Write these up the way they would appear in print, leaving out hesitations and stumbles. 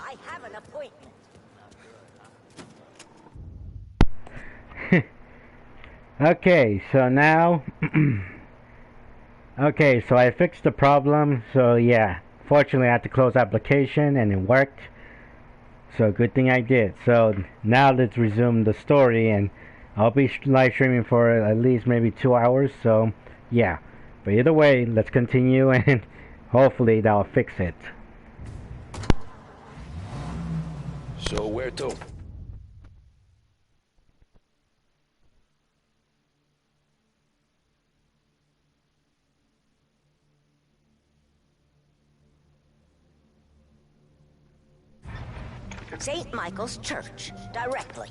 I have an appointment. Okay, so now... okay, so I fixed the problem, so yeah. Fortunately, I had to close application, and it worked. So, good thing I did. So, now let's resume the story, and I'll be live streaming for at least maybe 2 hours, so yeah. But either way, let's continue, and hopefully that'll fix it. So, where to? St. Michael's Church, directly.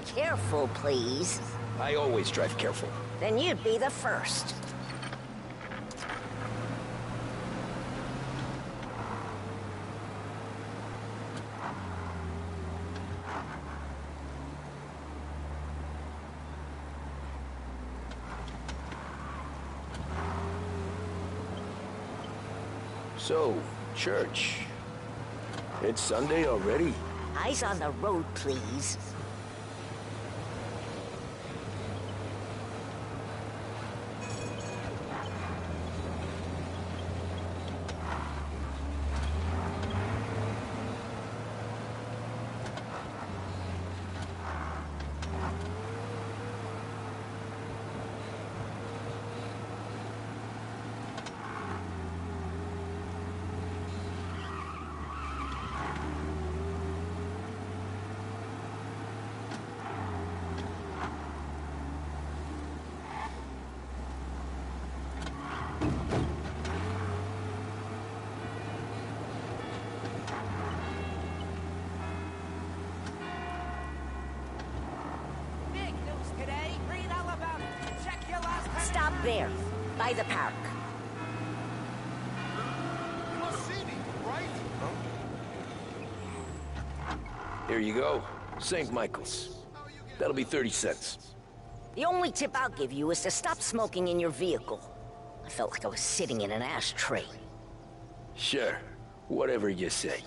Careful, please. I always drive careful. Then you'd be the first. So, church. It's Sunday already? Eyes on the road, please. Stop there, by the park. You must see me, right? Here you go. St. Michael's. That'll be 30 cents. The only tip I'll give you is to stop smoking in your vehicle. I felt like I was sitting in an ashtray. Sure. Whatever you say.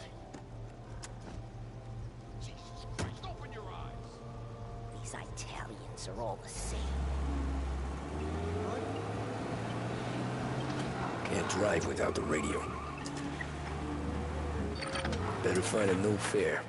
Open your eyes. These Italians are all the same. Can't drive without the radio. Better find a new fare.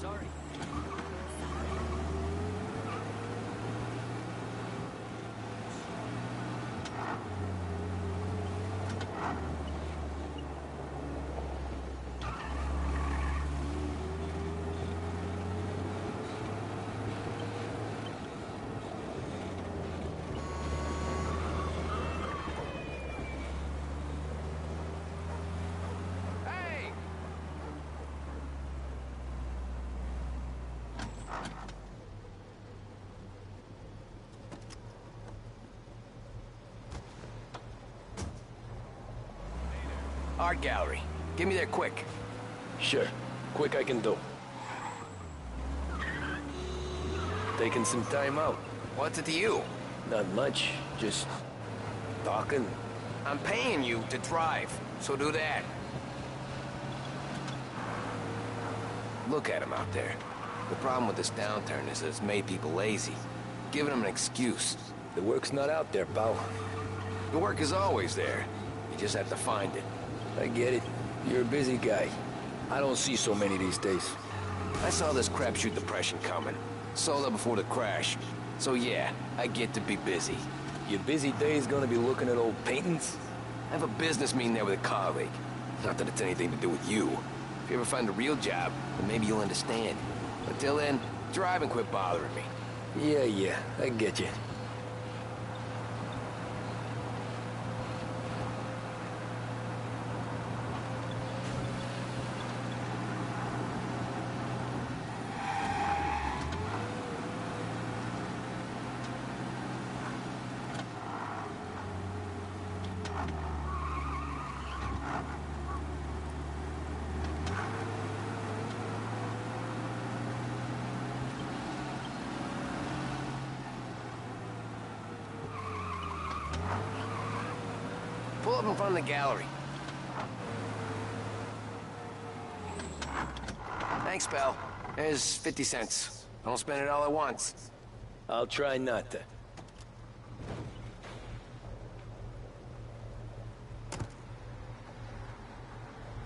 Sorry. Hey! Art gallery. Get me there quick. Sure. Quick I can do. Taking some time out. What's it to you? Not much. Just... talking. I'm paying you to drive, so do that. Look at him out there. The problem with this downturn is that it's made people lazy. Giving them an excuse. The work's not out there, pal. The work is always there. You just have to find it. I get it. You're a busy guy. I don't see so many these days. I saw this crapshoot depression coming. Sold up before the crash. So yeah, I get to be busy. Your busy day's gonna be looking at old paintings? I have a business meeting there with a colleague. Not that it's anything to do with you. If you ever find a real job, then maybe you'll understand. Until then, drive and quit bothering me. Yeah, I get you. Pull up in front of the gallery. Thanks, pal. There's 50 cents. Don't spend it all at once. I'll try not to.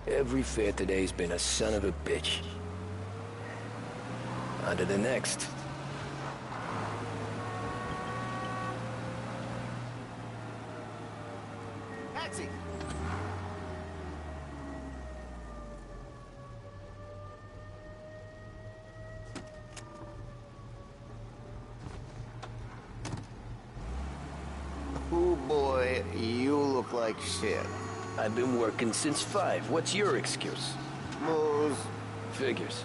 Every fare today's been a son of a bitch. On to the next. Taxi! Oh boy, you look like shit. I've been working since 5. What's your excuse? Booze. Figures.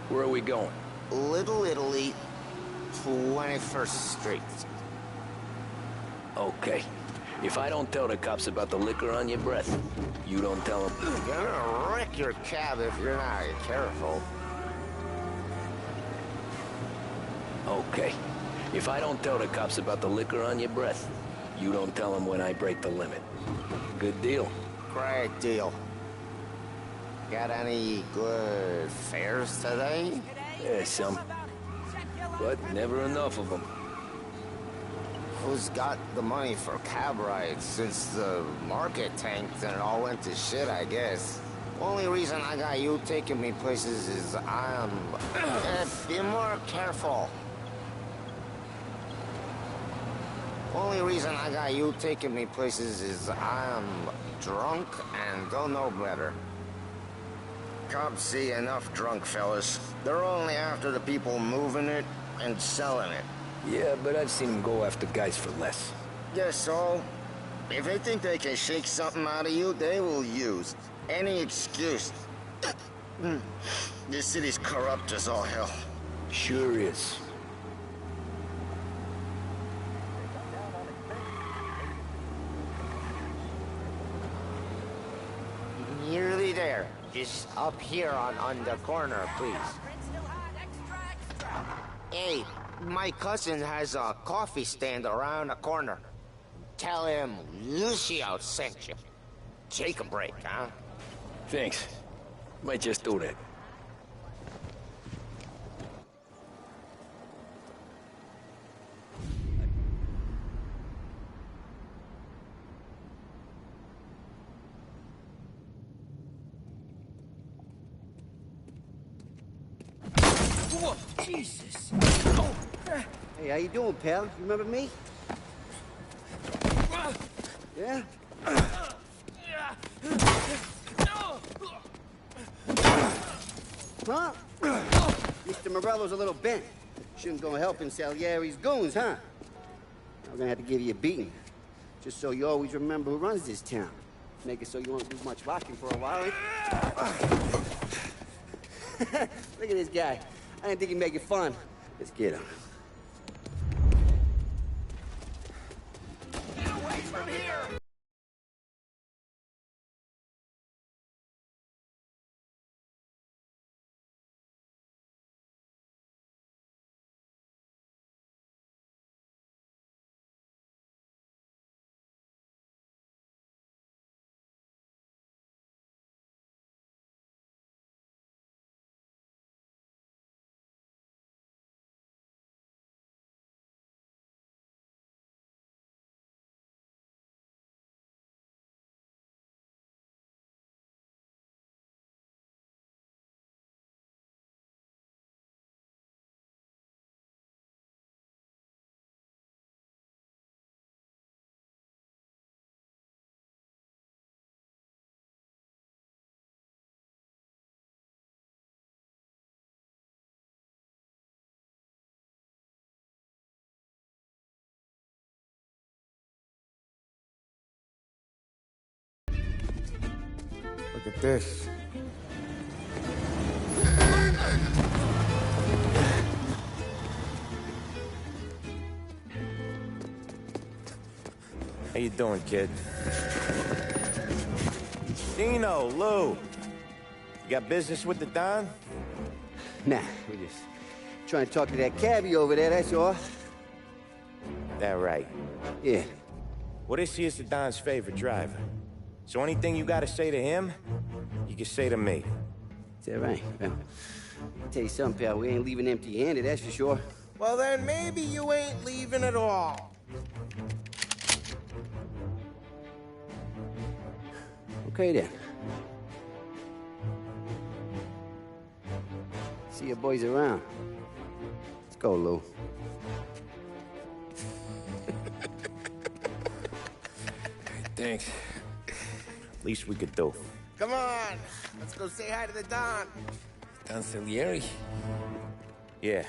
Where are we going? Little Italy, 21st Street. Okay. If I don't tell the cops about the liquor on your breath, you don't tell them. You're gonna wreck your cab if you're not careful. Okay. If I don't tell the cops about the liquor on your breath, you don't tell them when I break the limit. Good deal. Great deal. Got any good fares today? Yeah, some. But never enough of them. Who's got the money for cab rides since the market tanked and it all went to shit, I guess? Only reason I got you taking me places is I'm... be more careful. Only reason I got you taking me places is I'm drunk and don't know better. Cops see enough drunk fellas. They're only after the people moving it and selling it. Yeah, but I've seen them go after guys for less. Guess so. If they think they can shake something out of you, they will use any excuse. This city's corrupt as all hell. Sure is. Nearly there. Just up here on the corner, please. Hey, my cousin has a coffee stand around the corner. Tell him Lucio sent you. Take a break, huh? Thanks. Might just do that. Whoa, Jesus! Oh. Hey, how you doing, pal? You remember me? Yeah? Huh? Mr. Morello's a little bent. Shouldn't go helping Salieri's goons, huh? I'm gonna have to give you a beating. Just so you always remember who runs this town. Make it so you won't do much rocking for a while. Look at this guy. I didn't think he'd make it fun. Let's get him. Get away from here! Look at this. How you doing, kid? Dino, Lou. You got business with the Don? Nah, we're just trying to talk to that cabbie over there, that's all. That right. Yeah. Well, this here's the Don's favorite driver. So anything you gotta say to him, you can say to me. Is that right? Well, I'll tell you something, pal. We ain't leaving empty-handed, that's for sure. Well, then maybe you ain't leaving at all. Okay, then. See your boys around. Let's go, Lou. Thanks. Least we could do. Come on, let's go say hi to the Don. Don Salieri? Yeah.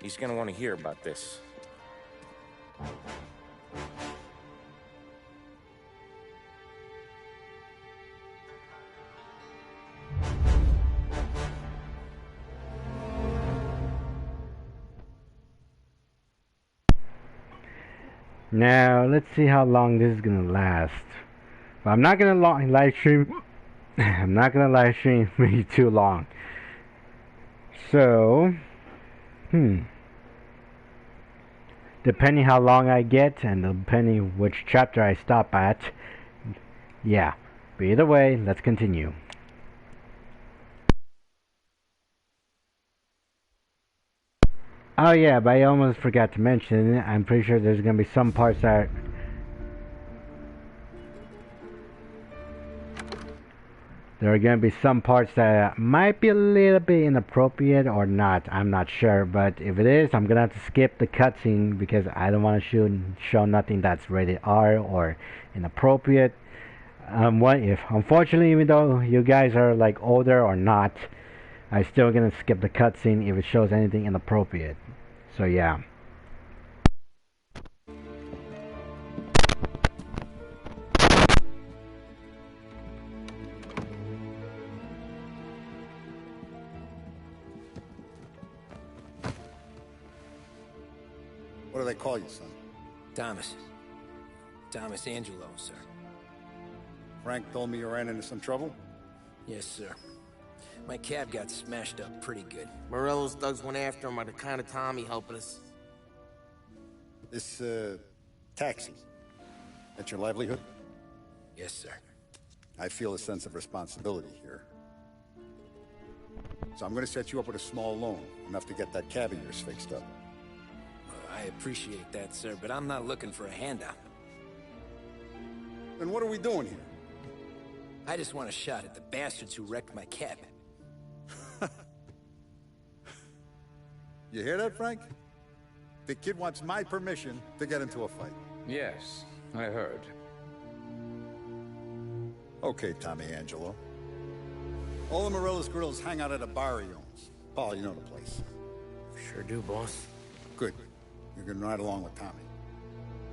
He's gonna want to hear about this. Now, let's see how long this is gonna last. But I'm not gonna live stream. I'm not gonna live stream me too long. So, depending how long I get and depending which chapter I stop at, yeah. But either way, let's continue. Oh yeah, but I almost forgot to mention, I'm pretty sure there's gonna be some parts that there are gonna be some parts that might be a little bit inappropriate or not. I'm not sure, but if it is, I'm gonna have to skip the cutscene because I don't want to show nothing that's rated R or inappropriate. What if, unfortunately, even though you guys are like older or not, I'm still gonna skip the cutscene if it shows anything inappropriate. So yeah. What do they call you, son? Thomas. Thomas Angelo, sir. Frank told me you ran into some trouble? Yes, sir. My cab got smashed up pretty good. Morello's thugs went after him on account of Tommy helping us. This, taxi. That's your livelihood? Yes, sir. I feel a sense of responsibility here. So I'm gonna set you up with a small loan, enough to get that cab of yours fixed up. I appreciate that, sir, but I'm not looking for a handout. Then what are we doing here? I just want a shot at the bastards who wrecked my cab. You hear that, Frank? The kid wants my permission to get into a fight. Yes, I heard. Okay, Tommy Angelo. All the Morello's girls hang out at a bar he owns. Paul, you know the place. Sure do, boss. Good. You're gonna ride along with Tommy.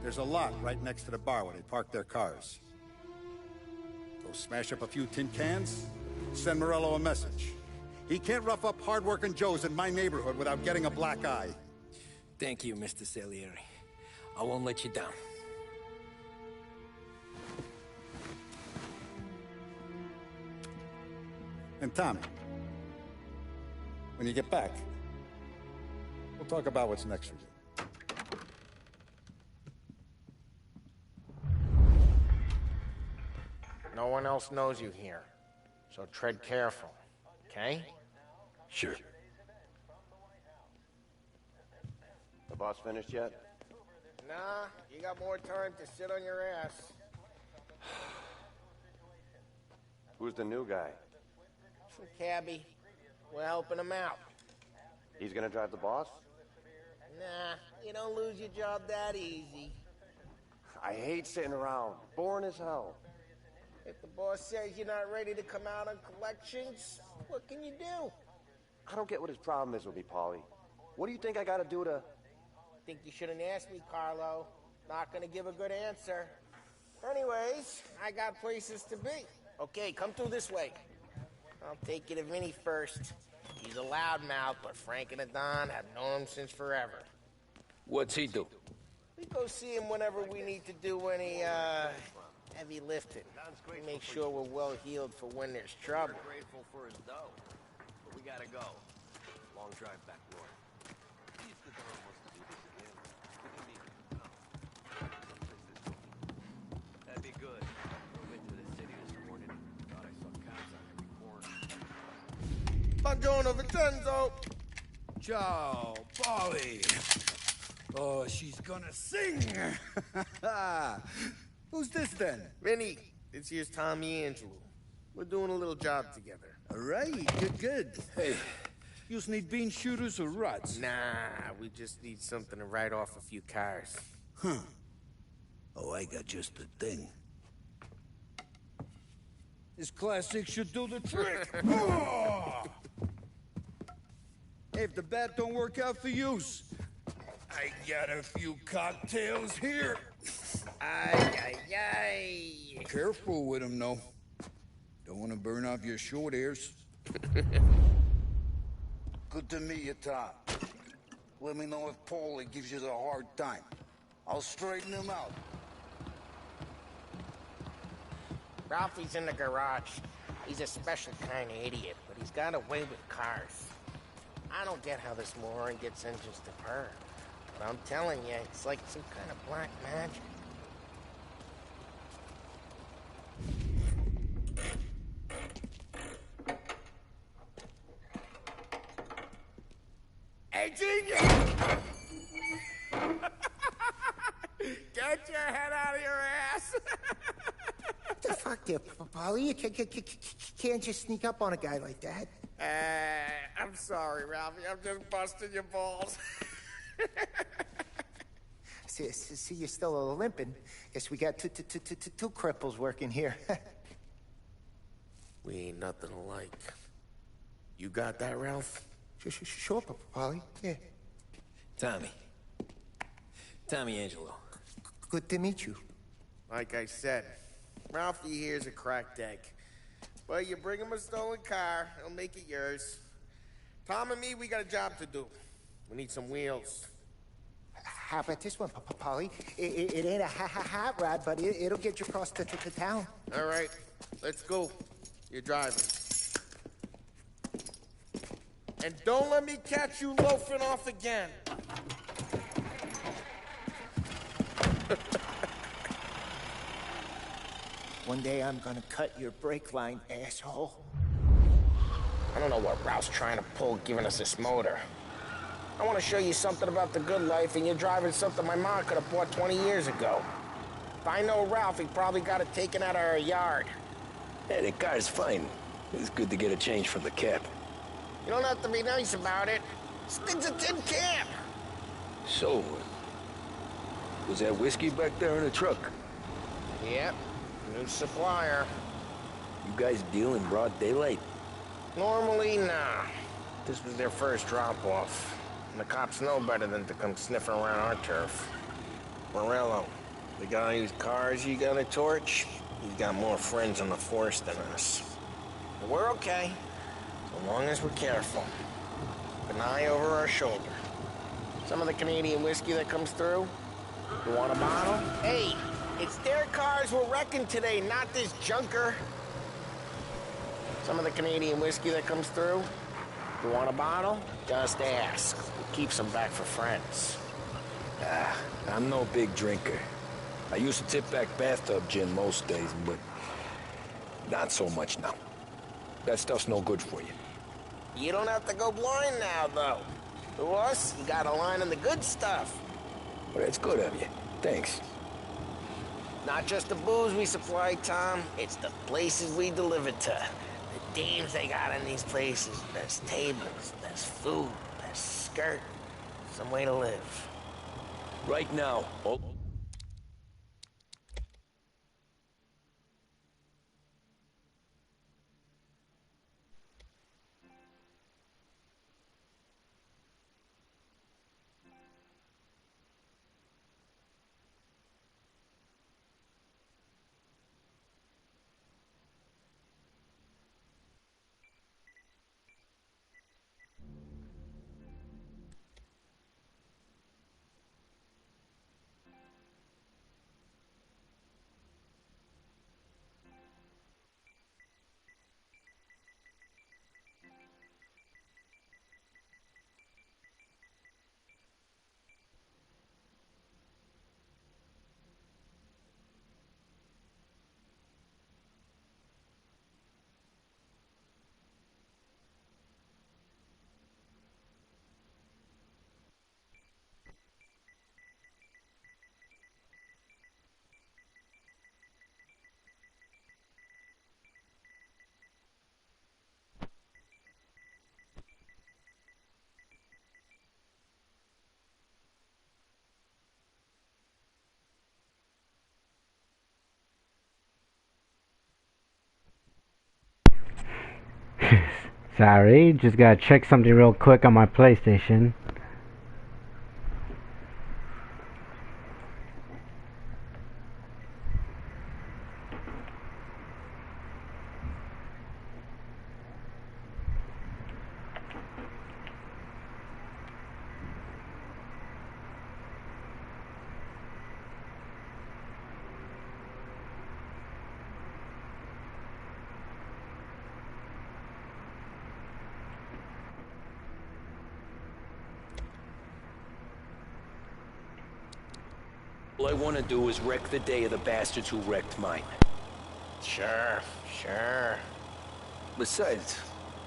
There's a lot right next to the bar where they park their cars. Go smash up a few tin cans, send Morello a message. He can't rough up hard-working Joes in my neighborhood without getting a black eye. Thank you, Mr. Salieri. I won't let you down. And Tommy, when you get back, we'll talk about what's next for you. No one else knows you here, so tread careful, okay? Sure. The boss finished yet? Nah, you got more time to sit on your ass. Who's the new guy? Some cabbie. We're helping him out. He's gonna drive the boss? Nah, you don't lose your job that easy. I hate sitting around. Boring as hell. If the boss says you're not ready to come out on collections, what can you do? I don't get what his problem is with me, Paulie. What do you think I gotta do to... Think you shouldn't ask me, Carlo. Not gonna give a good answer. Anyways, I got places to be. Okay, come through this way. I'll take you to Vinny first. He's a loudmouth, but Frank and the Don have known him since forever. What's he do? We go see him whenever we need to do any, heavy lifting. We make sure we're well healed for when there's trouble. We're grateful for his dough, but we gotta go. Long drive back north. See if the Don wants to do this again. We can meet him. good. Drove into the city this morning. Thought I saw cops on every corner. Buongiorno, Vincenzo! Ciao, Polly. Oh, she's gonna sing. Who's this then? Vinny, this here's Tommy Angelo. We're doing a little job together. All right, good. Hey, you need bean shooters or rods? Nah, we just need something to write off a few cars. Huh. Oh, I got just the thing. This classic should do the trick. Oh! Hey, if the bat don't work out for use, I got a few cocktails here. Ay. Careful with them, though. Don't want to burn off your short hairs. Good to meet you, Tom. Let me know if Paulie gives you the hard time. I'll straighten him out. Ralphie's in the garage. He's a special kind of idiot, but he's got a way with cars. I don't get how this moron gets engines to purr. But I'm telling you, it's like some kind of black magic. Hey, genius! Get your head out of your ass! What the fuck there, Polly? You can't just sneak up on a guy like that. I'm sorry, Ralphie. I'm just busting your balls. See, you're still limping. Guess we got two cripples working here. We ain't nothing alike. You got that, Ralph? Sure, Polly. Yeah. Tommy Angelo. Good to meet you. Like I said, Ralphie here's a cracked egg. But you bring him a stolen car, he'll make it yours. Tom and me, we got a job to do. We need some wheels. How about this one, Polly? It ain't a hot rod, but it'll get you across to town. All right, let's go. You're driving. And don't let me catch you loafing off again. One day I'm gonna cut your brake line, asshole. I don't know what Ralph's trying to pull giving us this motor. I want to show you something about the good life, and you're driving something my mom could have bought 20 years ago. If I know Ralph, he probably got it taken out of our yard. Yeah, the car's fine. It's good to get a change from the cab. You don't have to be nice about it. Stig's a tin can. So, was that whiskey back there in the truck? Yep, new supplier. You guys deal in broad daylight? Normally, nah. This was their first drop-off. And the cops know better than to come sniffing around our turf. Morello, the guy whose cars you got a torch, he's got more friends on the force than us. But we're okay, so long as we're careful. Keep an eye over our shoulder. Some of the Canadian whiskey that comes through, you want a bottle? Hey, it's their cars we're wrecking today, not this junker. Some of the Canadian whiskey that comes through, you want a bottle? Just ask. It keeps them back for friends. I'm no big drinker. I used to tip back bathtub gin most days, but not so much now. That stuff's no good for you. You don't have to go blind now, though. To us, you got a line on the good stuff. Well, that's good of you. Thanks. Not just the booze we supply, Tom. It's the places we deliver to. The dames they got in these places. There's tables, there's food, there's skirt. Some way to live. Right now, Sorry, just gotta check something real quick on my PlayStation. All I want to do is wreck the day of the bastards who wrecked mine. Sure. Besides,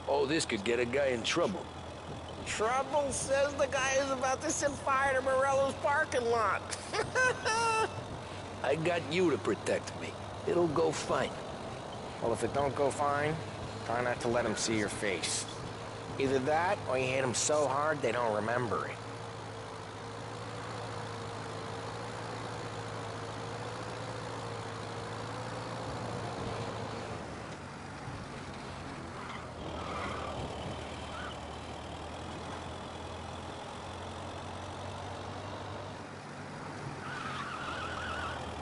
all this could get a guy in trouble. Trouble says the guy is about to set fire to Morello's parking lot. I got you to protect me. It'll go fine. Well, if it don't go fine, try not to let him see your face. Either that, or you hit him so hard they don't remember it.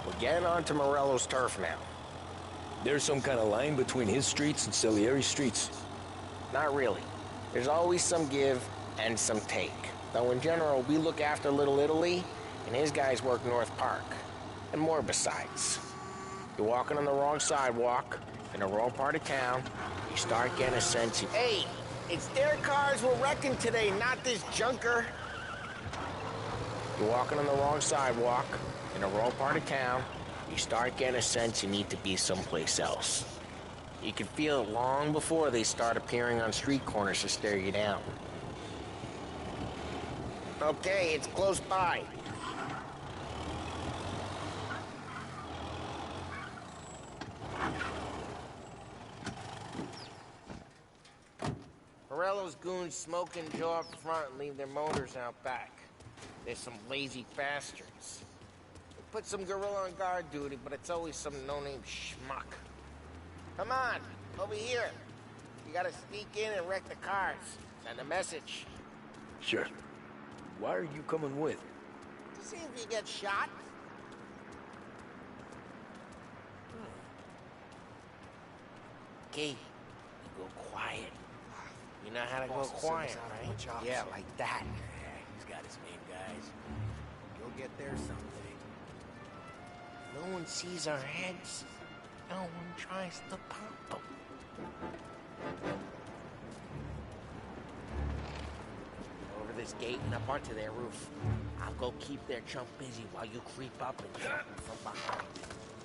We're getting onto Morello's turf now. There's some kind of line between his streets and Salieri's streets. Not really. There's always some give and some take. Though in general, we look after Little Italy, and his guys work North Park. And more besides. You're walking on the wrong sidewalk, in the wrong part of town, you start getting a sense of, hey, it's their cars we're wrecking today, not this junker. You're walking on the wrong sidewalk, in the wrong part of town, you start getting a sense you need to be someplace else. You can feel it long before they start appearing on street corners to stare you down. Okay, it's close by. Morello's goons smoke and jaw up front and leave their motors out back. They're some lazy bastards. We put some gorilla on guard duty, but it's always some no-name schmuck. Come on, over here. You gotta sneak in and wreck the cars. Send a message. Sure. Why are you coming with? To see if you get shot. Okay, you go quiet. You know how to go quiet, right? Yeah, like that. Yeah, he's got his main guys. You'll get there someday. No one sees our heads. No one tries to pop them. Over this gate and up onto their roof. I'll go keep their chump busy while you creep up and shoot them from behind.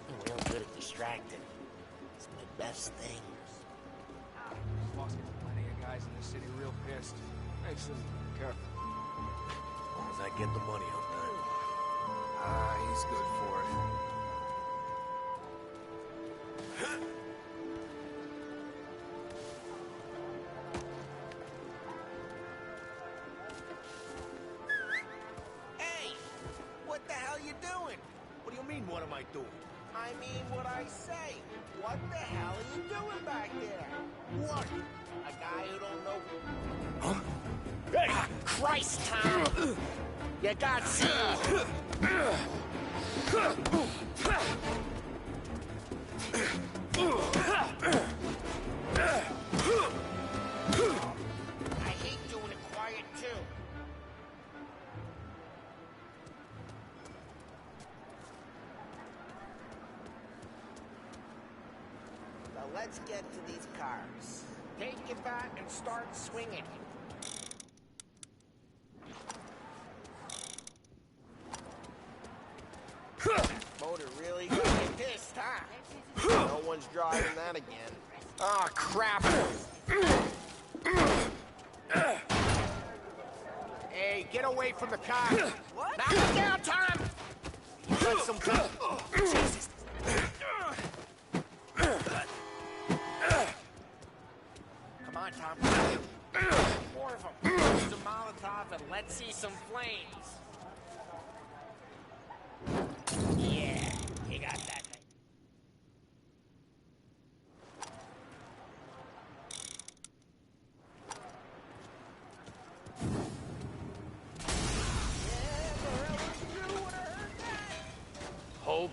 I'm real good at distracting. It's my best thing. Boss gets plenty of guys in the city real pissed. Makes them careful. As long as I get the money on time. Ah, he's good for it. Hey! What the hell you doing? What do you mean, what am I doing? I mean what I say. What the hell are you doing back there? What? A guy who don't know... Huh? Hey! Ah, Christ, Tom! You got seen! I hate doing it quiet, too. Now let's get to these cars. Take it back and start swinging. Motor really got me pissed, huh? No one's driving that again. Oh, crap! Hey, get away from the car! What? Knock it down, Tom! You got some gun. Jesus. Come on, Tom. More of them. Use a Molotov and let's see some flames. Yeah, you got that thing.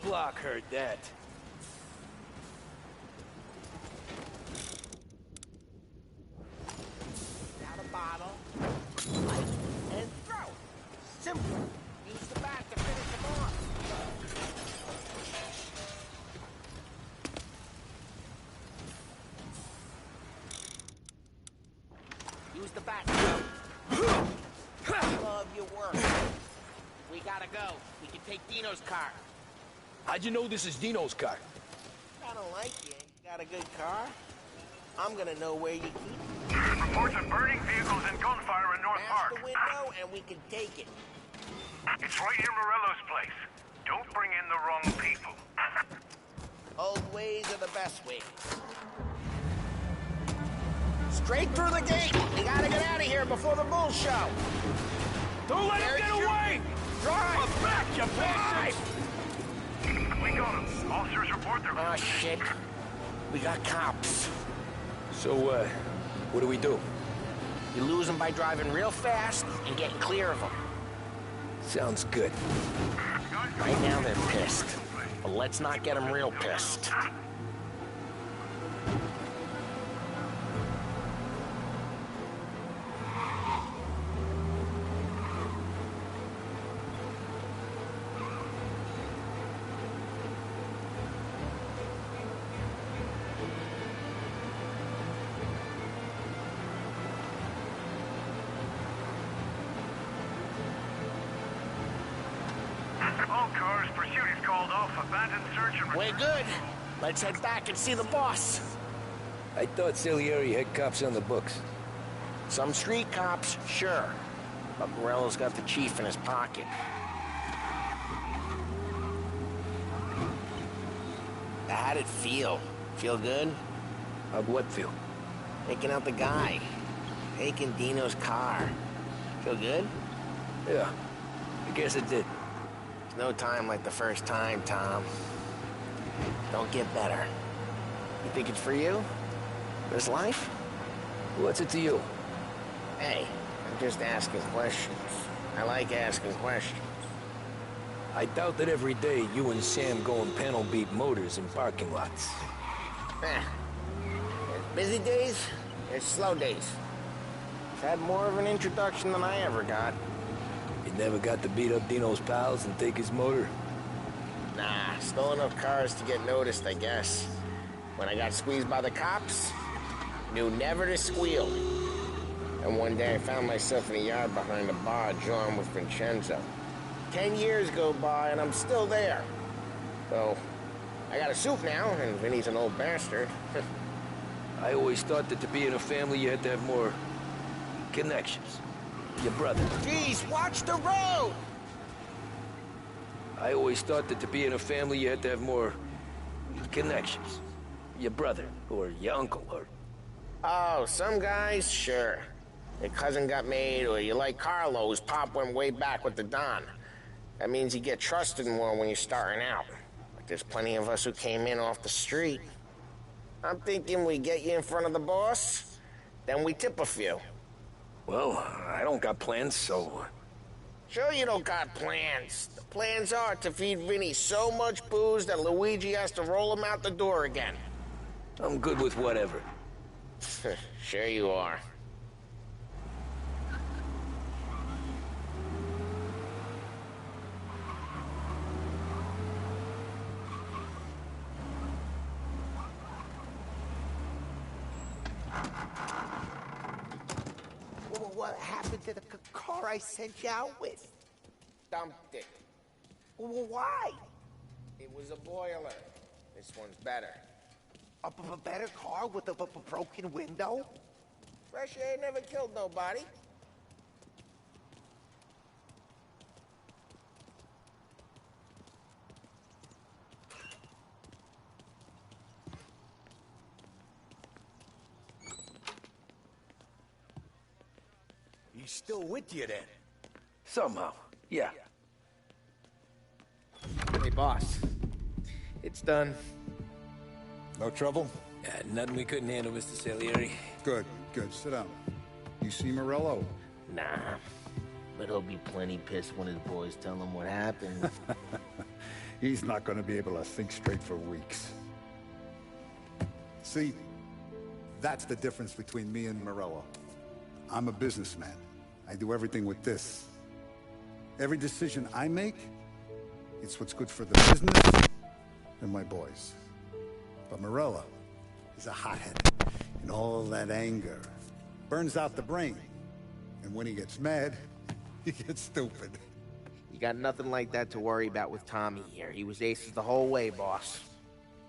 block heard that. Out a bottle, light, and throw. Simple. Use the bat to finish him off. Use the bat. Love your work. We gotta go. We can take Dino's car. How'd you know this is Dino's car? I don't like you. You got a good car? I'm gonna know where you keep it. Reports of burning vehicles and gunfire in North Smash Park. the window and we can take it. It's right near Morello's place. Don't bring in the wrong people. Old ways are the best ways. Straight through the gate. We gotta get out of here before the bull show. Don't let him get away! Drive! I'm back, you bastards! We got him. Officers report their... Oh, shit. We got cops. So, what do we do? You lose them by driving real fast and getting clear of them. Sounds good. Right now they're pissed. But let's not get them real pissed. All cars, pursuit is called off. Abandoned search and... We're good. Let's head back and see the boss. I thought Salieri had cops on the books. Some street cops, sure. But Morello's got the chief in his pocket. How'd it feel? Feel good? How'd what feel? Taking out the guy. Taking Dino's car. Feel good? Yeah, I guess it did. There's no time like the first time, Tom. Don't get better. You think it's for you? This life? What's it to you? Hey, I'm just asking questions. I like asking questions. I doubt that every day you and Sam go and panel beat motors in parking lots. There's busy days, there's slow days. I've had more of an introduction than I ever got. You never got to beat up Dino's pals and take his motor? Nah, stole enough cars to get noticed, I guess. When I got squeezed by the cops, knew never to squeal. And one day I found myself in a yard behind a bar drawn with Vincenzo. 10 years go by and I'm still there. So, I got a suit now, and Vinny's an old bastard. I always thought that to be in a family you had to have more connections. Your brother. Jeez, watch the road! I always thought that to be in a family you had to have more connections. Your brother, or your uncle, or... Oh, some guys, sure. Your cousin got made, or you like Carlo's, Pop went way back with the Don. That means you get trusted more when you're starting out. But there's plenty of us who came in off the street. I'm thinking we get you in front of the boss, then we tip a few. Well, I don't got plans, so... Sure you don't got plans. The plans are to feed Vinny so much booze that Luigi has to roll him out the door again. I'm good with whatever. Sure you are. What happened to the car I sent you out with? Dumped it. Why? It was a boiler. This one's better. A better car with a broken window? Fresh air never killed nobody. He's still with you then? Somehow, yeah. Hey, boss. It's done. No trouble? Yeah, nothing we couldn't handle, Mr. Salieri. Good, good. Sit down. You see Morello? Nah, but he'll be plenty pissed when his boys tell him what happened. He's not gonna be able to think straight for weeks. See, that's the difference between me and Morello. I'm a businessman. I do everything with this. Every decision I make, it's what's good for the business and my boys. But Morello is a hothead, and all that anger burns out the brain. And when he gets mad, he gets stupid. You got nothing like that to worry about with Tommy here. He was aces the whole way, boss.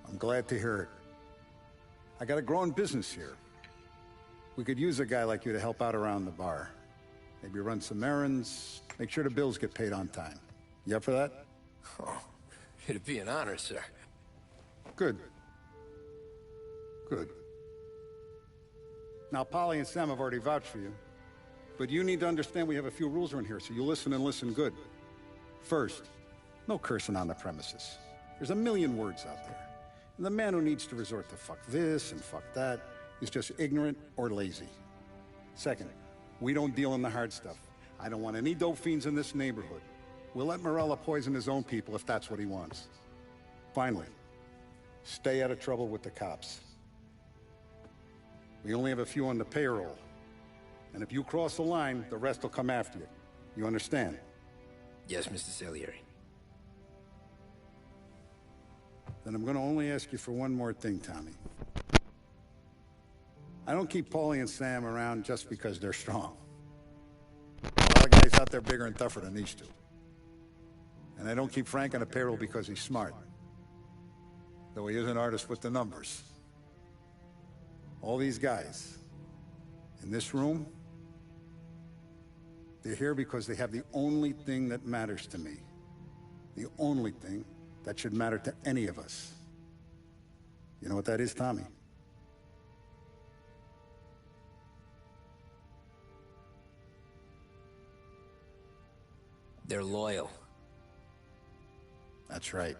I'm glad to hear it. I got a growing business here. We could use a guy like you to help out around the bar. Maybe run some errands, make sure the bills get paid on time. You up for that? Oh, it'd be an honor, sir. Good. Good. Now, Polly and Sam have already vouched for you. But you need to understand we have a few rules around here, so you listen and listen good. First, no cursing on the premises. There's a million words out there. And the man who needs to resort to fuck this and fuck that is just ignorant or lazy. Second, we don't deal in the hard stuff. I don't want any dope fiends in this neighborhood. We'll let Morello poison his own people if that's what he wants. Finally, stay out of trouble with the cops. We only have a few on the payroll. And if you cross the line, the rest will come after you. You understand? Yes, Mr. Salieri. Then I'm going to only ask you for one more thing, Tommy. I don't keep Paulie and Sam around just because they're strong. A lot of guys out there bigger and tougher than these two. And I don't keep Frank on the payroll because he's smart. Though he is an artist with the numbers. All these guys in this room, they're here because they have the only thing that matters to me. The only thing that should matter to any of us. You know what that is, Tommy? They're loyal. That's right.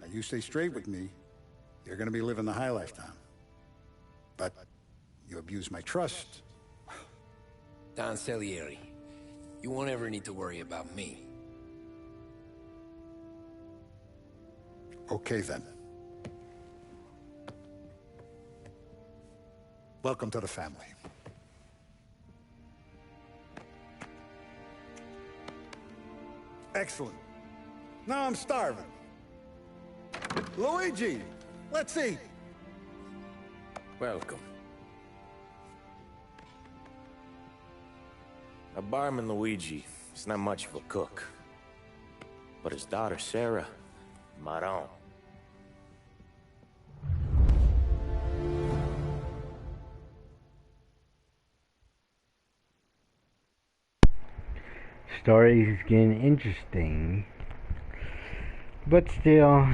Now you stay straight with me, you're gonna be living the high life, Tom. But you abuse my trust. Don Salieri, you won't ever need to worry about me. Okay, then. Welcome to the family. Excellent. Now I'm starving. Luigi, let's eat. Welcome. A barman Luigi is not much of a cook. But his daughter Sarah, Maron. Story's getting interesting. But still,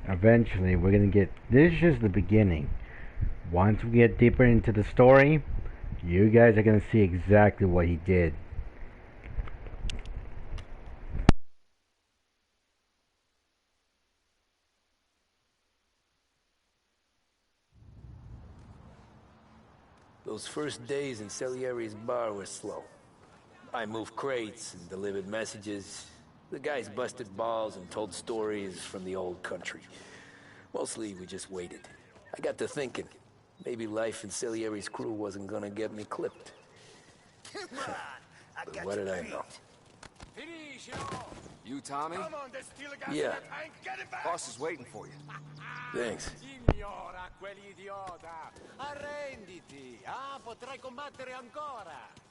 eventually we're gonna get, this is just the beginning. Once we get deeper into the story, you guys are gonna see exactly what he did. Those first days in Salieri's bar were slow. I moved crates and delivered messages. The guys busted balls and told stories from the old country. Mostly, we just waited. I got to thinking, maybe life in Salieri's crew wasn't gonna get me clipped. But what did I know? You, Tommy? Yeah. Boss is waiting for you. Thanks. Signora, quell'idiota! Arrenditi! Ah, potrai combattere ancora!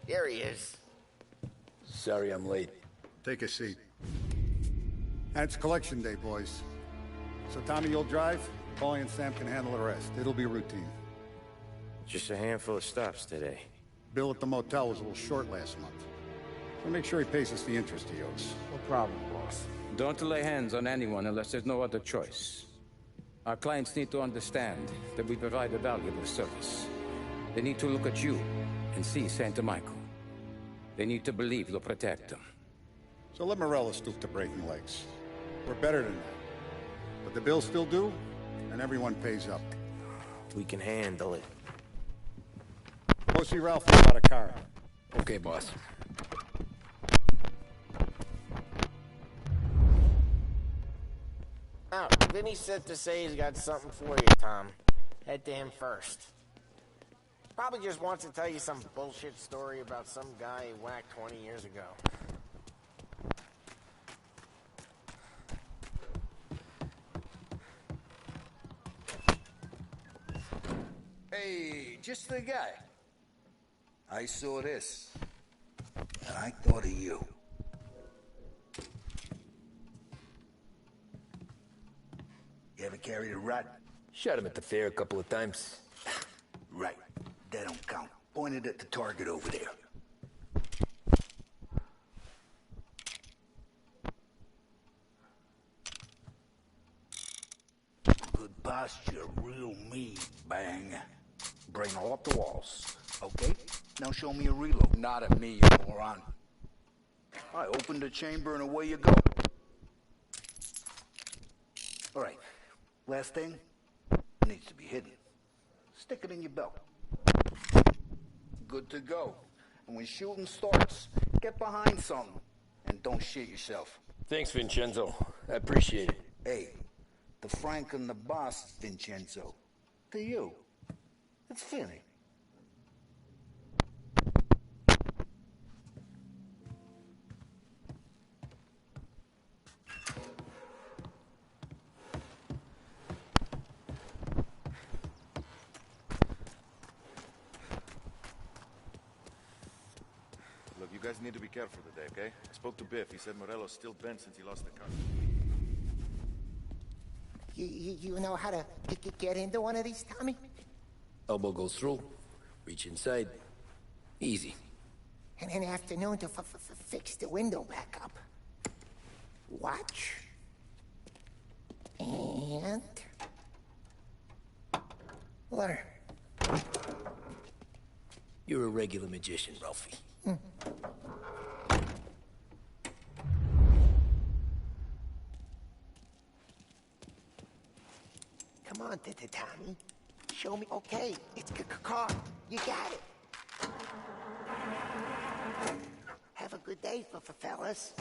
There he is. Sorry I'm late. Take a seat. And it's collection day, boys. So Tommy, you'll drive. Paulie and Sam can handle the rest. It'll be routine. Just a handful of stops today. Bill at the motel was a little short last month. So make sure he pays us the interest he owes. No problem, boss. Don't lay hands on anyone unless there's no other choice. Our clients need to understand that we provide a valuable service. They need to look at you and see Santa Michael. They need to believe you'll protect them. So let Morello stoop to breaking legs. We're better than that. But the bill's still due, and everyone pays up. We can handle it. Go see Ralphie about a car. Okay, boss. Oh, Vinny said to say he's got something for you, Tom. Head to him first. Probably just wants to tell you some bullshit story about some guy he whacked 20 years ago. Hey, just the guy. I saw this, and I thought of you. You ever carried a rat? Shot him at the fair a couple of times. Right. That don't count. Pointed at the target over there. Good posture, real meat, bang. Brain all up the walls. Okay? Now show me a reload. Not at me, you moron. I opened the chamber and away you go. All right. Last thing. Needs to be hidden. Stick it in your belt. Good to go. And when shooting starts, get behind something. And don't shit yourself. Thanks, Vincenzo. I appreciate it. Hey, the Frank and the boss, Vincenzo. To you. It's Finny. Look, you guys need to be careful today, okay? I spoke to Biff. He said Morello's still bent since he lost the car. You know how to get into one of these, Tommy? Elbow goes through. Reach inside. Easy. And an afternoon to fix the window back up. Watch. And... learn. You're a regular magician, Ralphie. Come on, Tommy. Show me. Okay, it's car. You got it. Have a good day, fellas.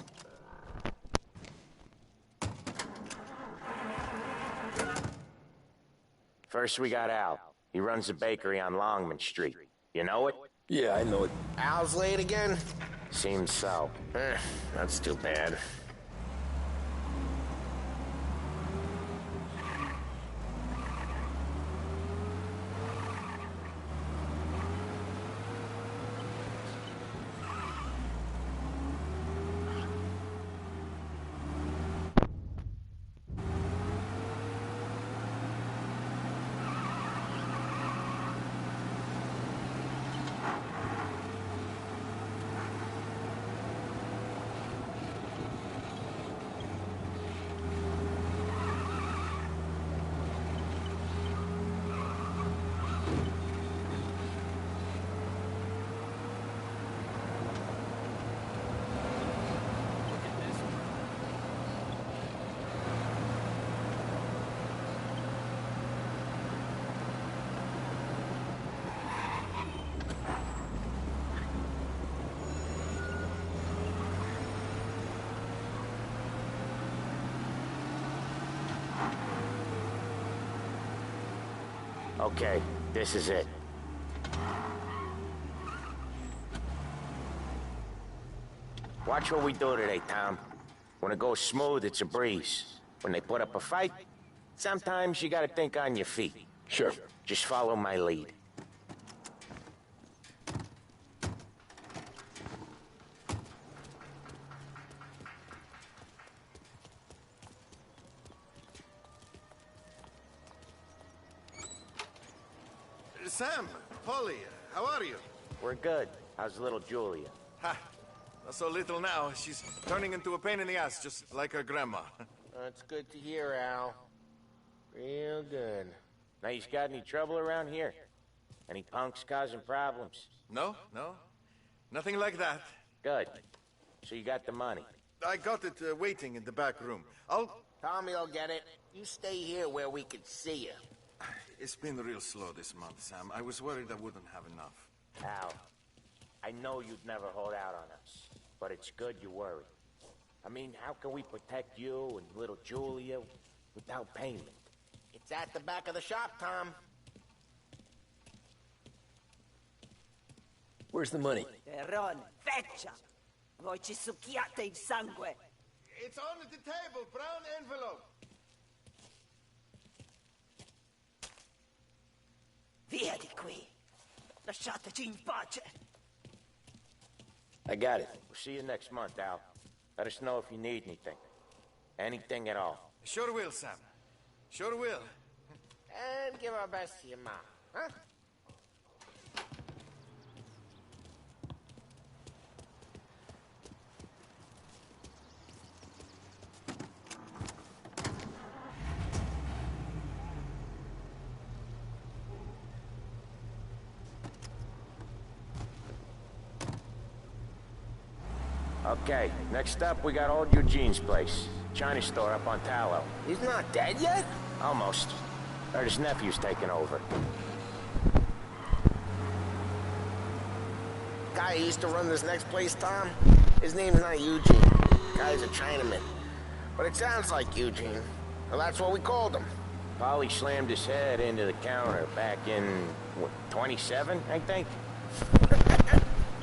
First we got Al. He runs a bakery on Longman Street. You know it? Yeah, I know it. Al's late again? Seems so. That's too bad. Okay, this is it. Watch what we do today, Tom. When it goes smooth, it's a breeze. When they put up a fight, sometimes you gotta think on your feet. Sure. Just follow my lead. Sam, Polly, how are you? We're good. How's little Julia? Ha! Not so little now. She's turning into a pain in the ass, just like her grandma. That's good to hear, Al. Real good. Now, you got any trouble around here? Any punks causing problems? No. Nothing like that. Good. So you got the money? I got it waiting in the back room. I'll Tommy'll get it. You stay here where we can see you. It's been real slow this month, Sam. I was worried I wouldn't have enough. Al, I know you'd never hold out on us, but it's good you worry. I mean, how can we protect you and little Julia without payment? It's at the back of the shop, Tom. Where's the money? Perron, feccia! Voi ci succhiate il sangue! It's on the table, brown envelope. Via di qui! Lasciateci in pace! I got it. We'll see you next month, Al. Let us know if you need anything. Anything at all. Sure will, Sam. Sure will. And give our best to your mom, huh? Okay, next up we got old Eugene's place. China store up on Tallow. He's not dead yet? Almost. Heard his nephew's taking over. Guy who used to run this next place, Tom? His name's not Eugene. Guy's a Chinaman. But it sounds like Eugene. Well, that's what we called him. Polly slammed his head into the counter back in, what, 27, I think?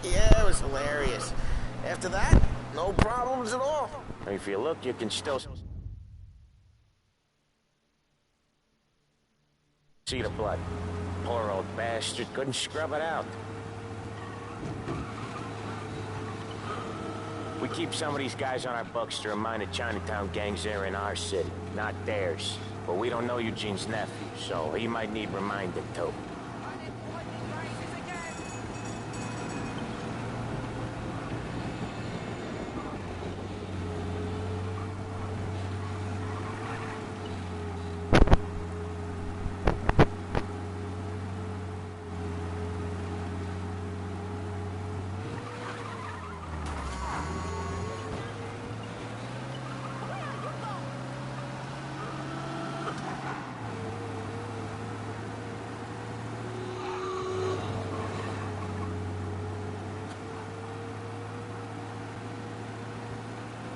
Yeah, it was hilarious. After that, no problems at all. If you look, you can still see the blood. Poor old bastard couldn't scrub it out. We keep some of these guys on our books to remind the Chinatown gangs they're in our city, not theirs. But we don't know Eugene's nephew, so he might need reminded too.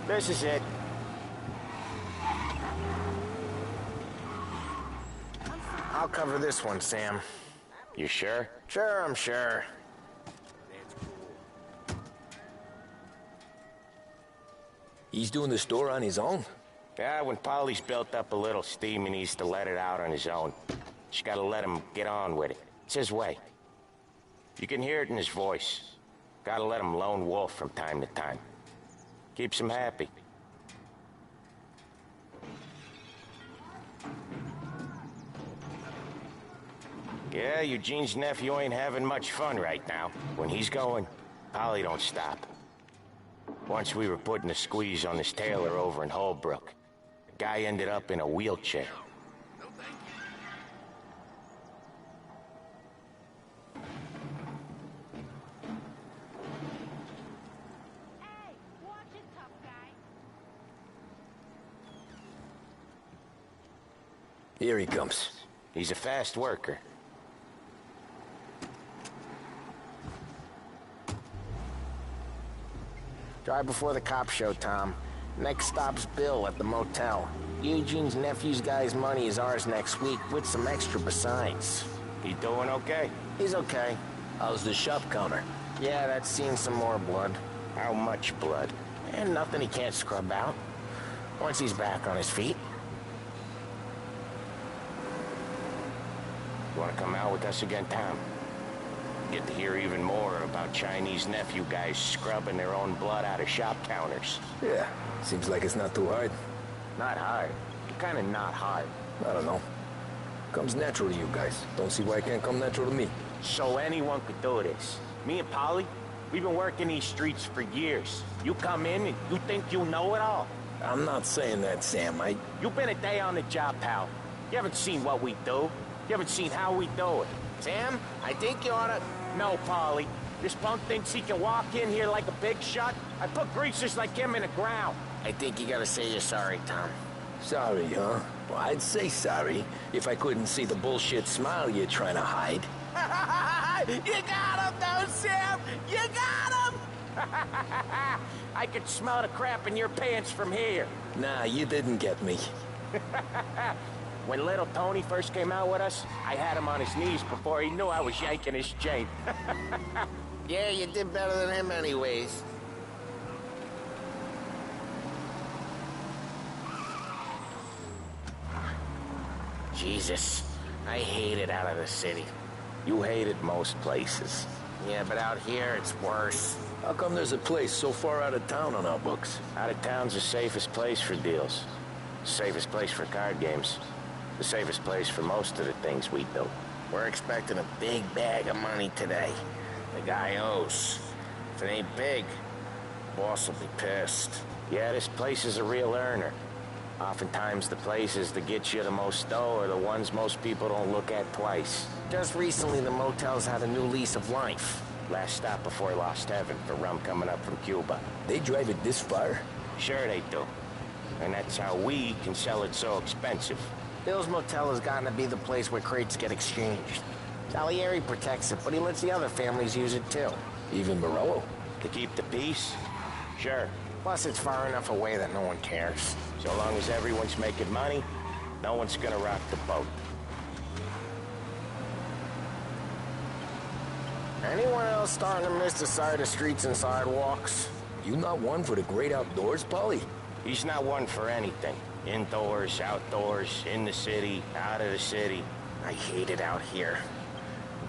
This is it. I'll cover this one, Sam. You sure? Sure, I'm sure. He's doing the store on his own? Yeah, when Polly's built up a little steam, he needs to let it out on his own. Just gotta let him get on with it. It's his way. You can hear it in his voice. Gotta let him lone wolf from time to time. Keeps him happy. Yeah, Eugene's nephew ain't having much fun right now. When he's going, Polly don't stop. Once we were putting a squeeze on this tailor over in Holbrook. The guy ended up in a wheelchair. Here he comes. He's a fast worker. Drive before the cops show, Tom. Next stop's Bill at the motel. Eugene's nephew's guy's money is ours next week, with some extra besides. He doing okay? He's okay. How's the shop counter? Yeah, that's seen some more blood. How much blood? And nothing he can't scrub out. Once he's back on his feet. You wanna come out with us again, Tom? Get to hear even more about Chinese nephew guys scrubbing their own blood out of shop counters. Yeah, seems like it's not too hard. Not hard. Kinda not hard. I don't know. Comes natural to you guys. Don't see why it can't come natural to me. So anyone could do this. Me and Polly, we've been working these streets for years. You come in and you think you know it all. I'm not saying that, Sam. You've been a day on the job, pal. You haven't seen what we do. You haven't seen how we do it. Sam, I think you oughta... No, Polly. This punk thinks he can walk in here like a big shot. I put greasers like him in the ground. I think you gotta say you're sorry, Tom. Sorry, huh? Well, I'd say sorry if I couldn't see the bullshit smile you're trying to hide. You got him, though, Sam! You got him! I could smell the crap in your pants from here. Nah, you didn't get me. When little Tony first came out with us, I had him on his knees before he knew I was yanking his chain. Yeah, you did better than him anyways. Jesus, I hate it out of the city. You hate it most places. Yeah, but out here, it's worse. How come there's a place so far out of town on our books? Out of town's the safest place for deals. The safest place for card games. The safest place for most of the things we do. We're expecting a big bag of money today. The guy owes. If it ain't big, boss will be pissed. Yeah, this place is a real earner. Oftentimes the places that get you the most dough are the ones most people don't look at twice. Just recently, the motel's had a new lease of life. Last stop before Lost Heaven for rum coming up from Cuba. They drive it this far? Sure they do. And that's how we can sell it so expensive. Bill's Motel has gotten to be the place where crates get exchanged. Salieri protects it, but he lets the other families use it too. Even Morello? To keep the peace? Sure. Plus, it's far enough away that no one cares. So long as everyone's making money, no one's gonna rock the boat. Anyone else starting to miss the side of streets and sidewalks? You not one for the great outdoors, Paulie? He's not one for anything. Indoors, outdoors, in the city, out of the city. I hate it out here.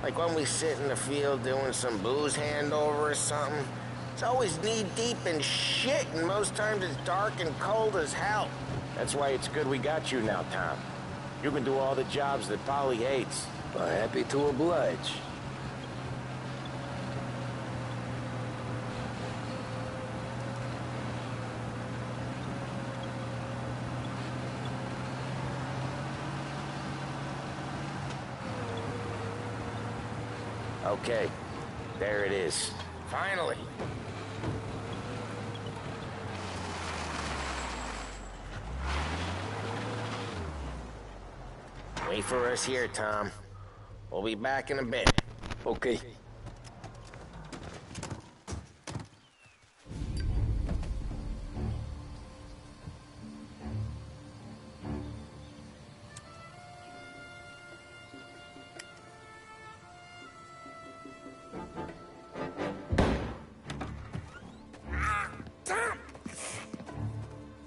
Like when we sit in the field doing some booze handover or something. It's always knee-deep in shit, and most times it's dark and cold as hell. That's why it's good we got you now, Tom. You can do all the jobs that Polly hates. Happy to oblige. Okay, there it is. Finally. Wait for us here, Tom. We'll be back in a bit. Okay.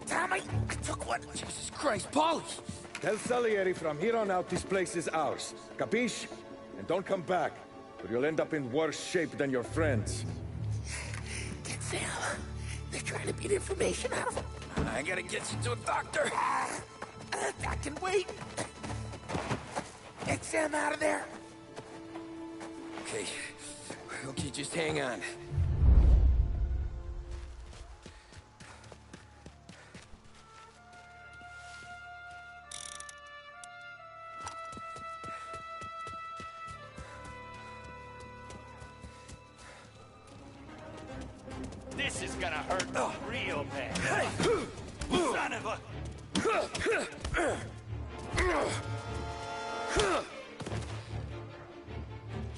Tom, I took one. Jesus Christ, Paulie! Tell Salieri from here on out this place is ours. Capiche? And don't come back, or you'll end up in worse shape than your friends. Get Sam. They're trying to beat information out of him. I gotta get you to a doctor. I can wait. Get Sam out of there. Okay. Okay, just hang on. This is gonna hurt real bad. Son of a...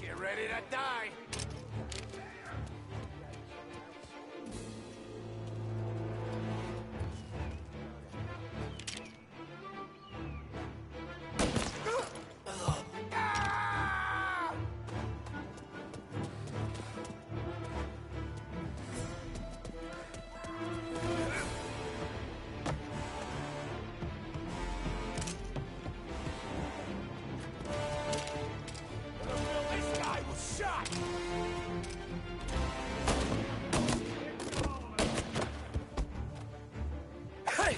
Get ready to die. This guy was shot. Hey!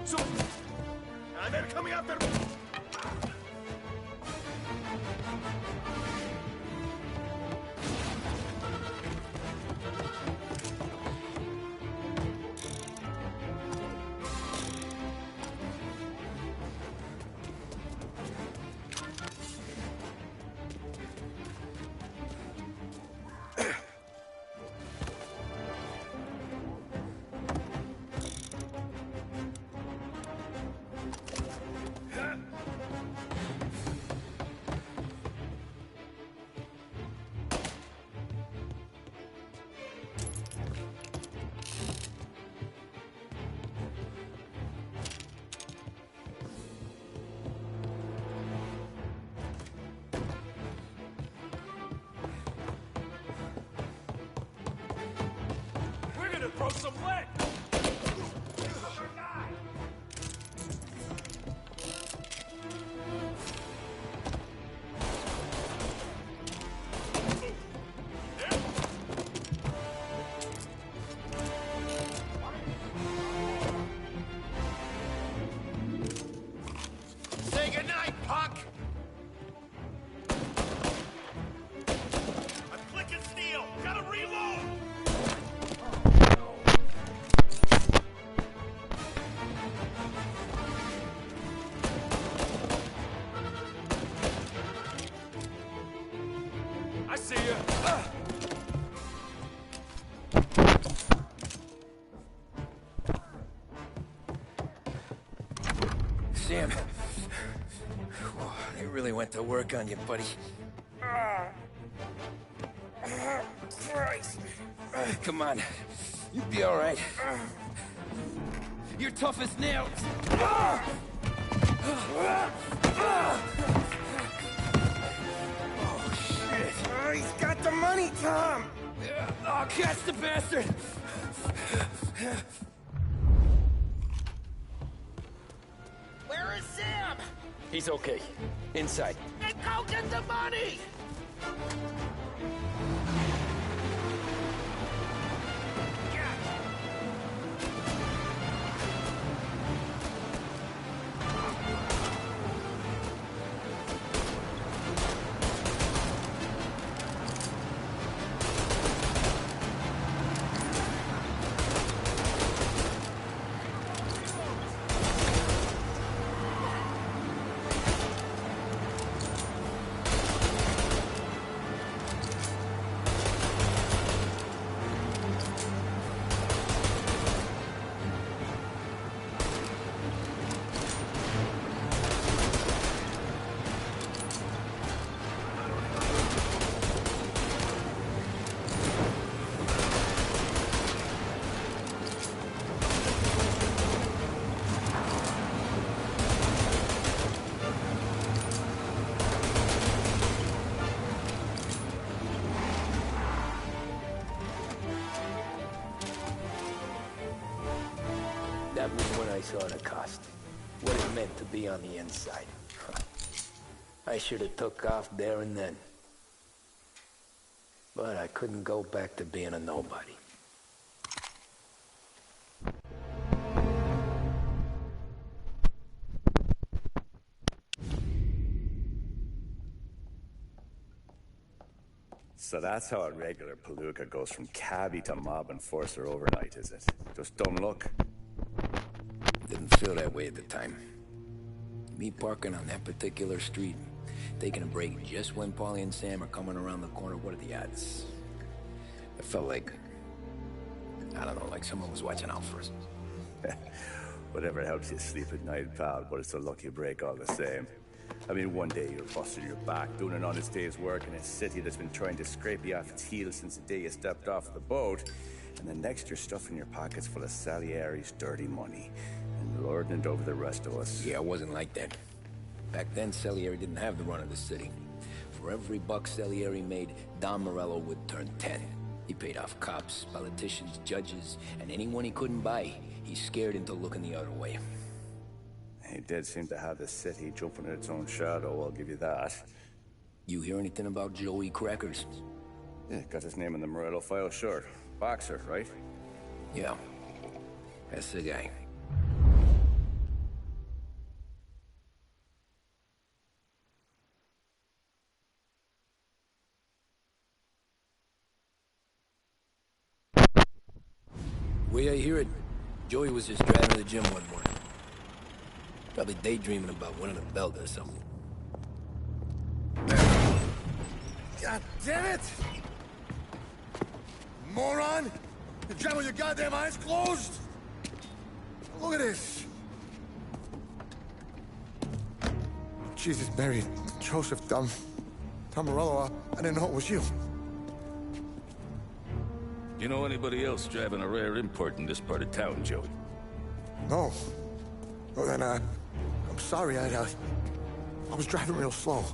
So, they're coming after me. I see you. Sam. They really went to work on you, buddy. Christ. Come on. You'll be all right. You're tough as nails. Oh, shit. Oh, he's got the money, Tom. Oh, catch the bastard. Where is Sam? He's okay. Inside. Then go get the money! That was when I saw the cost. What it meant to be on the inside. I should have took off there and then. But I couldn't go back to being a nobody. So that's how a regular palooka goes from cabbie to mob enforcer overnight, is it? Just dumb luck? Didn't feel that way at the time. Me parking on that particular street, taking a break just when Paulie and Sam are coming around the corner, what are the odds? It felt like, I don't know, like someone was watching out for us. Whatever helps you sleep at night, pal, but it's a lucky break all the same. I mean, one day you're busting your back, doing an honest day's work in a city that's been trying to scrape you off its heels since the day you stepped off the boat, and the next you're stuffing your pockets full of Salieri's dirty money, and lording it over the rest of us. Yeah, I wasn't like that. Back then, Salieri didn't have the run of the city. For every buck Salieri made, Don Morello would turn 10. He paid off cops, politicians, judges, and anyone he couldn't buy, he scared into looking the other way. He did seem to have the city jumping in its own shadow, I'll give you that. You hear anything about Joey Crackers? Yeah, got his name in the Morello file, sure. Boxer, right? Yeah, that's the guy. Way I hear it, Joey was just driving to the gym one morning. Probably daydreaming about winning a belt or something. God damn it! Moron! You're driving with your goddamn eyes closed? Look at this! Jesus, Mary, Joseph, Tom Morello, I didn't know it was you. You know anybody else driving a rare import in this part of town, Joey? No. Well, then, I'm sorry, I was driving real slow.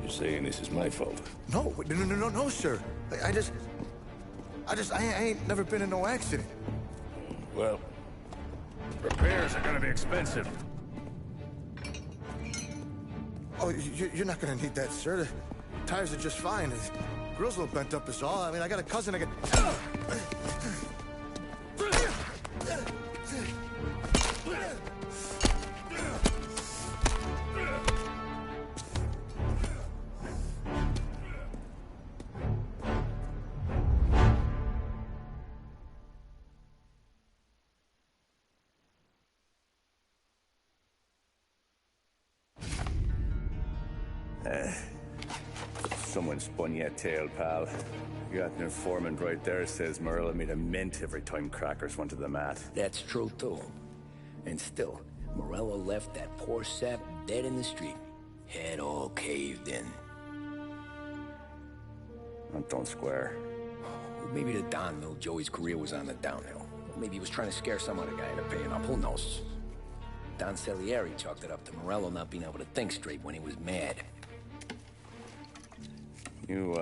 You're saying this is my fault? No, no, sir. I ain't never been in no accident. Well, repairs are gonna be expensive. Oh, you're not gonna need that, sir. The tires are just fine. The grill's a little bent up is all. I mean, I got a cousin I can... Someone spun you a tale, pal. You got an informant right there says Morello made a mint every time crackers went to the mat. That's true, too. And still, Morello left that poor sap dead in the street. Head all caved in. That don't square. Maybe the Don knew Joey's career was on the downhill. Maybe he was trying to scare some other guy into paying up. Who knows? Don Salieri chalked it up to Morello not being able to think straight when he was mad. You,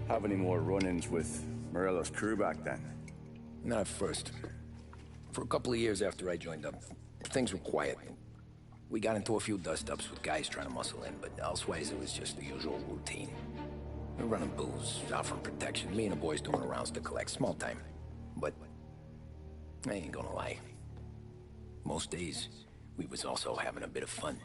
have any more run-ins with Morello's crew back then? Not at first. For a couple of years after I joined up, things were quiet. We got into a few dust-ups with guys trying to muscle in, but elsewise it was just the usual routine. We're running booze, offering protection, me and the boys doing rounds to collect, small time. But I ain't gonna lie. Most days, we was also having a bit of fun.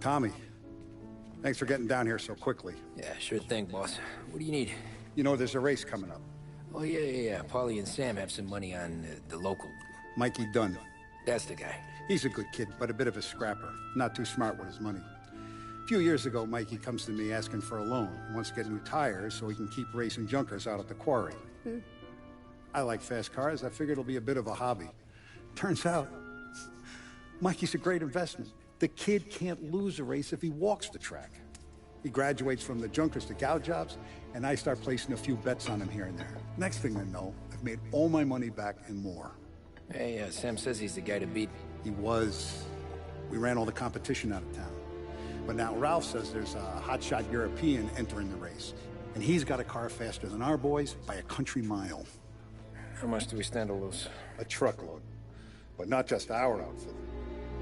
Tommy, thanks for getting down here so quickly. Yeah, sure thing, boss. What do you need? You know, there's a race coming up. Oh, yeah. Paulie and Sam have some money on the local. Mikey Dunn. That's the guy. He's a good kid, but a bit of a scrapper. Not too smart with his money. A few years ago, Mikey comes to me asking for a loan. He wants to get new tires so he can keep racing junkers out at the quarry. I like fast cars. I figured it'll be a bit of a hobby. Turns out, Mikey's a great investment. The kid can't lose a race if he walks the track. He graduates from the junkers to gal jobs, and I start placing a few bets on him here and there. Next thing I know, I've made all my money back and more. Hey, Sam says he's the guy to beat. He was. We ran all the competition out of town. But now Ralph says there's a hotshot European entering the race, and he's got a car faster than our boys by a country mile. How much do we stand to lose? A truckload. But not just our outfit.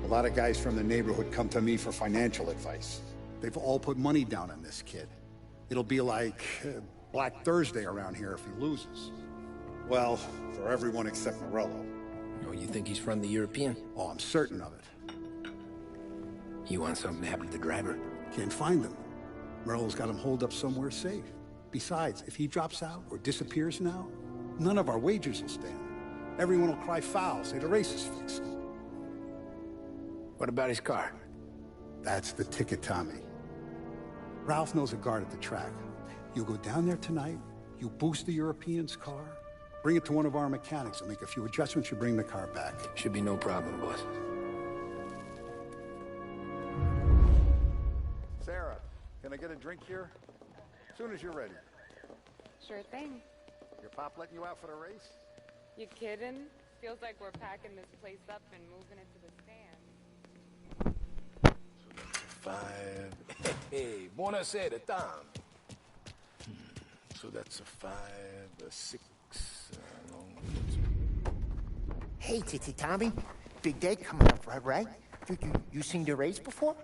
A lot of guys from the neighborhood come to me for financial advice. They've all put money down on this kid. It'll be like Black Thursday around here if he loses. Well, for everyone except Morello. Oh, you think he's from the European? Oh, I'm certain of it. You want something to happen to the driver? Can't find him. Morello's got him holed up somewhere safe. Besides, if he drops out or disappears now, none of our wagers will stand. Everyone will cry foul, say the race is fixed. What about his car? That's the ticket, Tommy. Ralph knows a guard at the track. You go down there tonight, you boost the European's car, bring it to one of our mechanics, and make a few adjustments, you bring the car back. Should be no problem, boss. Sarah, can I get a drink here? As soon as you're ready. Sure thing. Your pop letting you out for the race? You kidding? Feels like we're packing this place up and moving it to the stand. 5. Hey, buonasera, Tom. So that's a 5, a 6. Hey, Tommy. Big day coming up, right? You seen the race before?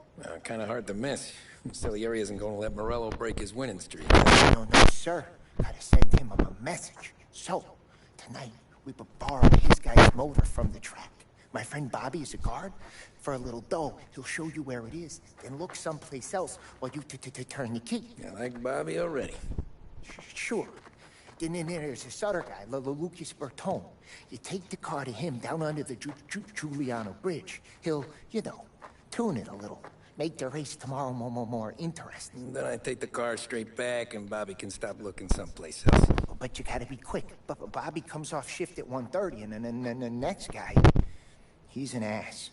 Kind of hard to miss. Salieri isn't going to let Morello break his winning streak. No, sir. Gotta send him a message. So, tonight, we borrow his guy's motor from the track. My friend Bobby is a guard. For a little dough, he'll show you where it is, then look someplace else while you turn the key. I like Bobby already. Sure. Then there's this other guy, Lucas Bertone. You take the car to him down under the Giuliano Bridge. He'll, tune it a little. Make the race tomorrow more interesting. Then I take the car straight back and Bobby can stop looking someplace else. But you gotta be quick. But Bobby comes off shift at 1:30, and then the next guy, he's an ass.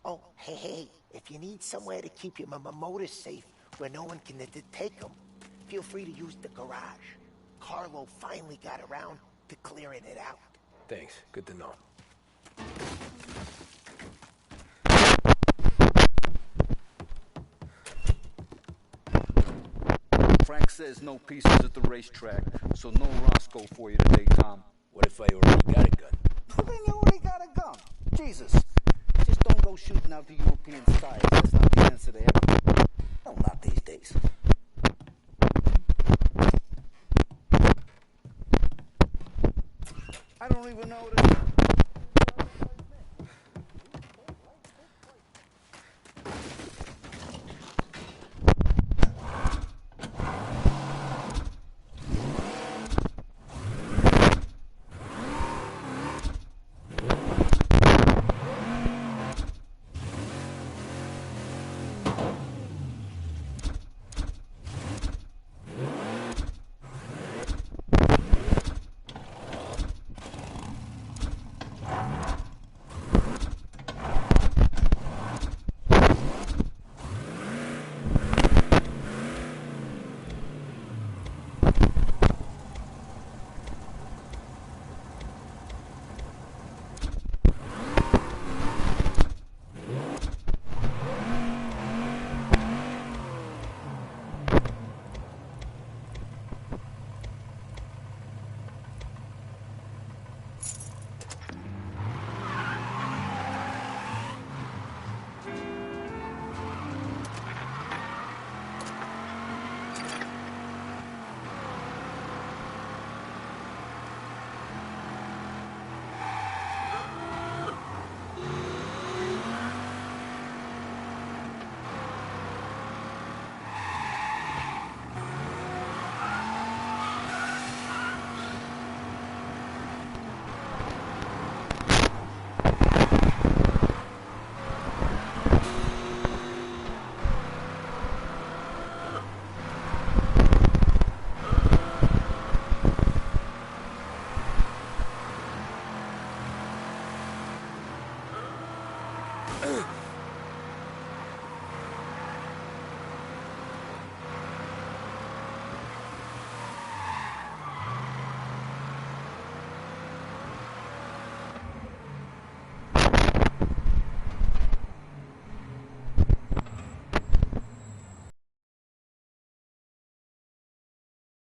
Oh, hey, if you need somewhere to keep your motor safe where no one can take them, feel free to use the garage. Carlo finally got around to clearing it out. Thanks. Good to know. Frank says no pieces at the racetrack, so no Roscoe for you today, Tom. What if I already got a gun? Then you already got a gun. Jesus. Just don't go shooting out the European skies. That's not the answer to everything. No, not these days. don't even know what it is.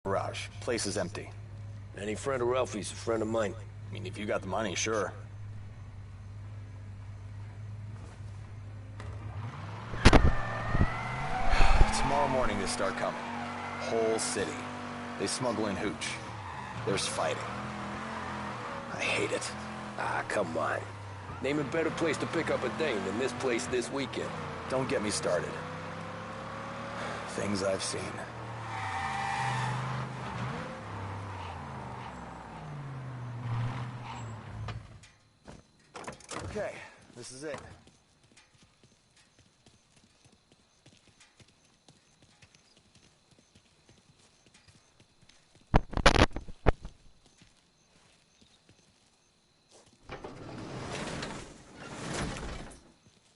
Garage. Place is empty. Any friend of Ralphie's a friend of mine. I mean, if you got the money, sure. Tomorrow morning they start coming. Whole city. They smuggle in hooch. There's fighting. I hate it. Ah, come on. Name a better place to pick up a dame than this place this weekend. Don't get me started. Things I've seen. Okay, this is it.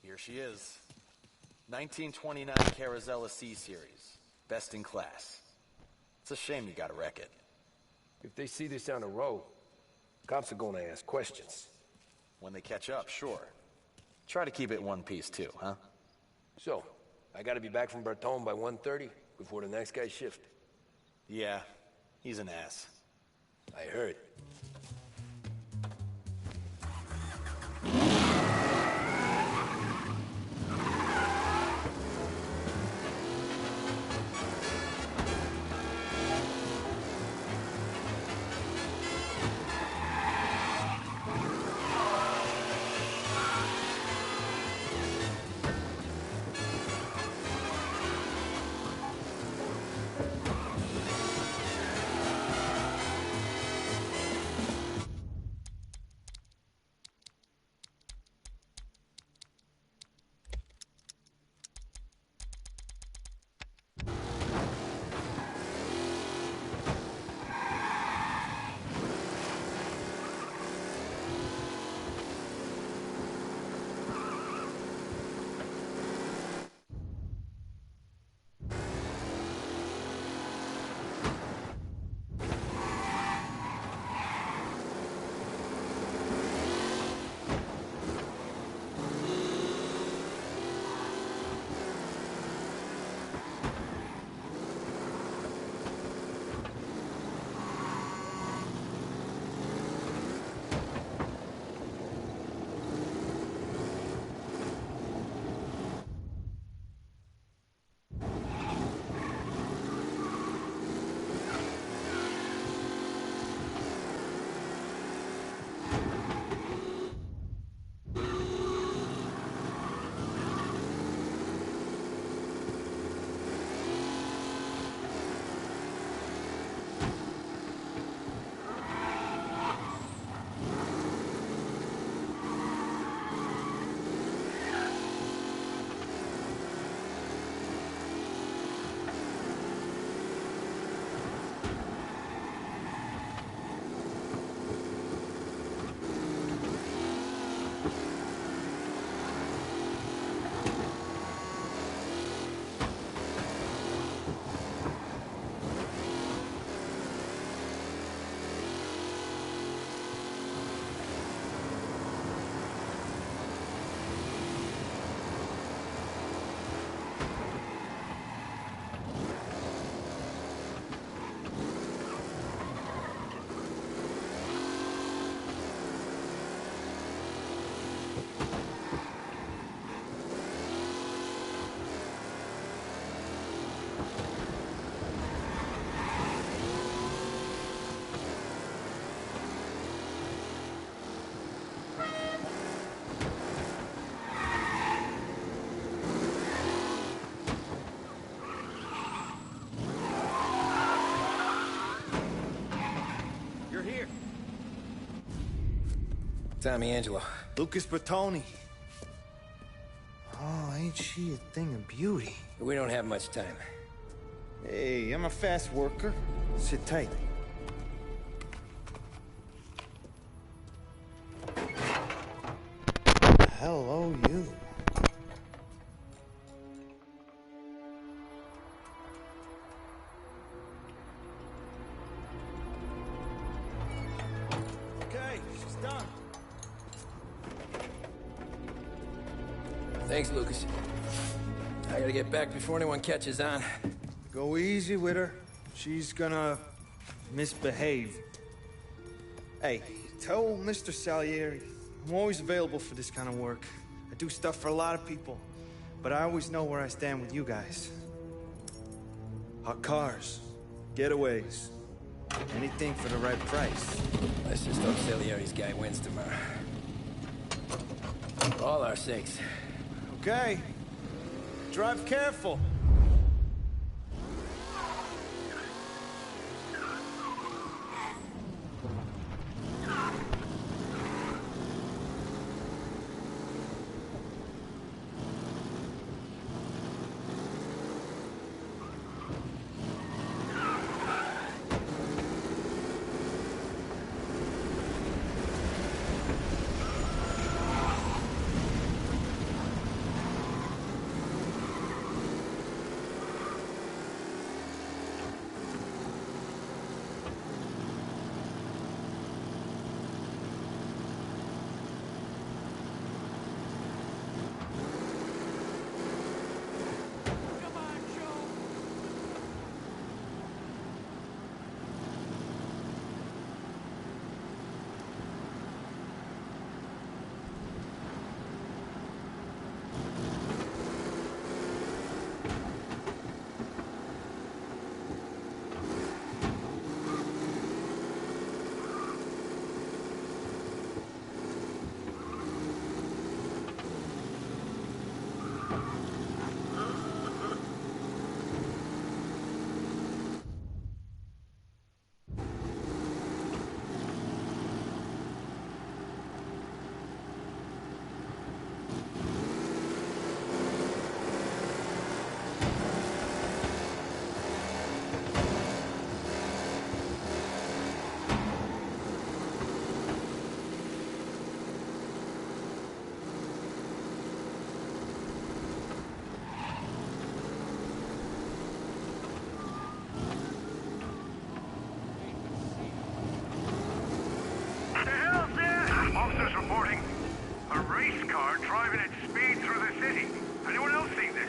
Here she is. 1929 Carazella C-Series. Best in class. It's a shame you gotta wreck it. If they see this on the road, cops are gonna ask questions. When they catch up, sure. Try to keep it one piece too, huh? So, I gotta be back from Bertone by 1:30 before the next guy's shift. Yeah, he's an ass. I heard. Tommy Angelo. Lucas Bertoni. Oh, ain't she a thing of beauty? We don't have much time. Hey, I'm a fast worker. Sit tight. Hello, you. Okay, she's done. Thanks, Lucas. I gotta get back before anyone catches on. Go easy with her. She's gonna misbehave. Hey, tell Mr. Salieri I'm always available for this kind of work. I do stuff for a lot of people, but I always know where I stand with you guys. Hot cars, getaways, anything for the right price. Let's just hope Salieri's guy wins tomorrow. For all our sakes. Okay. Drive careful. Officers reporting a race car driving at speed through the city. Anyone else seen this?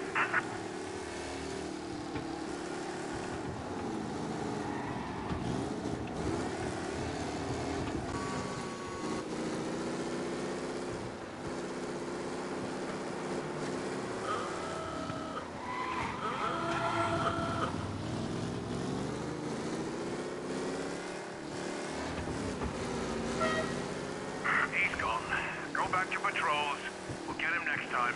He's gone. Go back to patrols. We'll get him next time.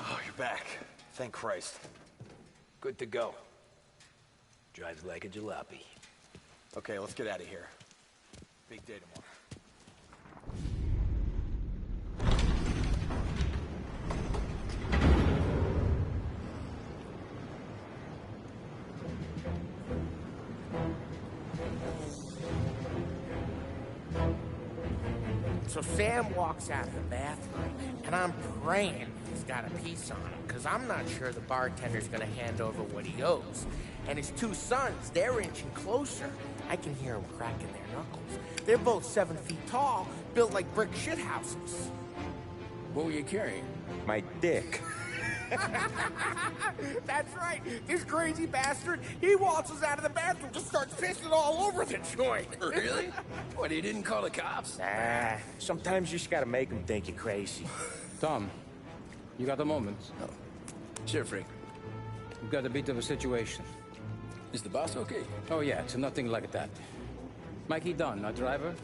Oh, you're back. Thank Christ. Good to go. Drives like a jalopy. Okay, let's get out of here. Big day tomorrow. So Sam walks out of the bathroom, and I'm praying he's got a piece on him, because I'm not sure the bartender's going to hand over what he owes. And his two sons, they're inching closer. I can hear them cracking their knuckles. They're both 7 feet tall, built like brick shithouses. What were you carrying? My dick. That's right. This crazy bastard, he waltzes out of the bathroom, just starts pissing all over the joint. Really? What, he didn't call the cops? Ah, sometimes you just gotta make them think you're crazy. Tom, you got a moment? Oh. Sure, Frank. We've got a bit of a situation. Is the boss okay? Oh, yeah, it's nothing like that. Mikey Dunn, our driver.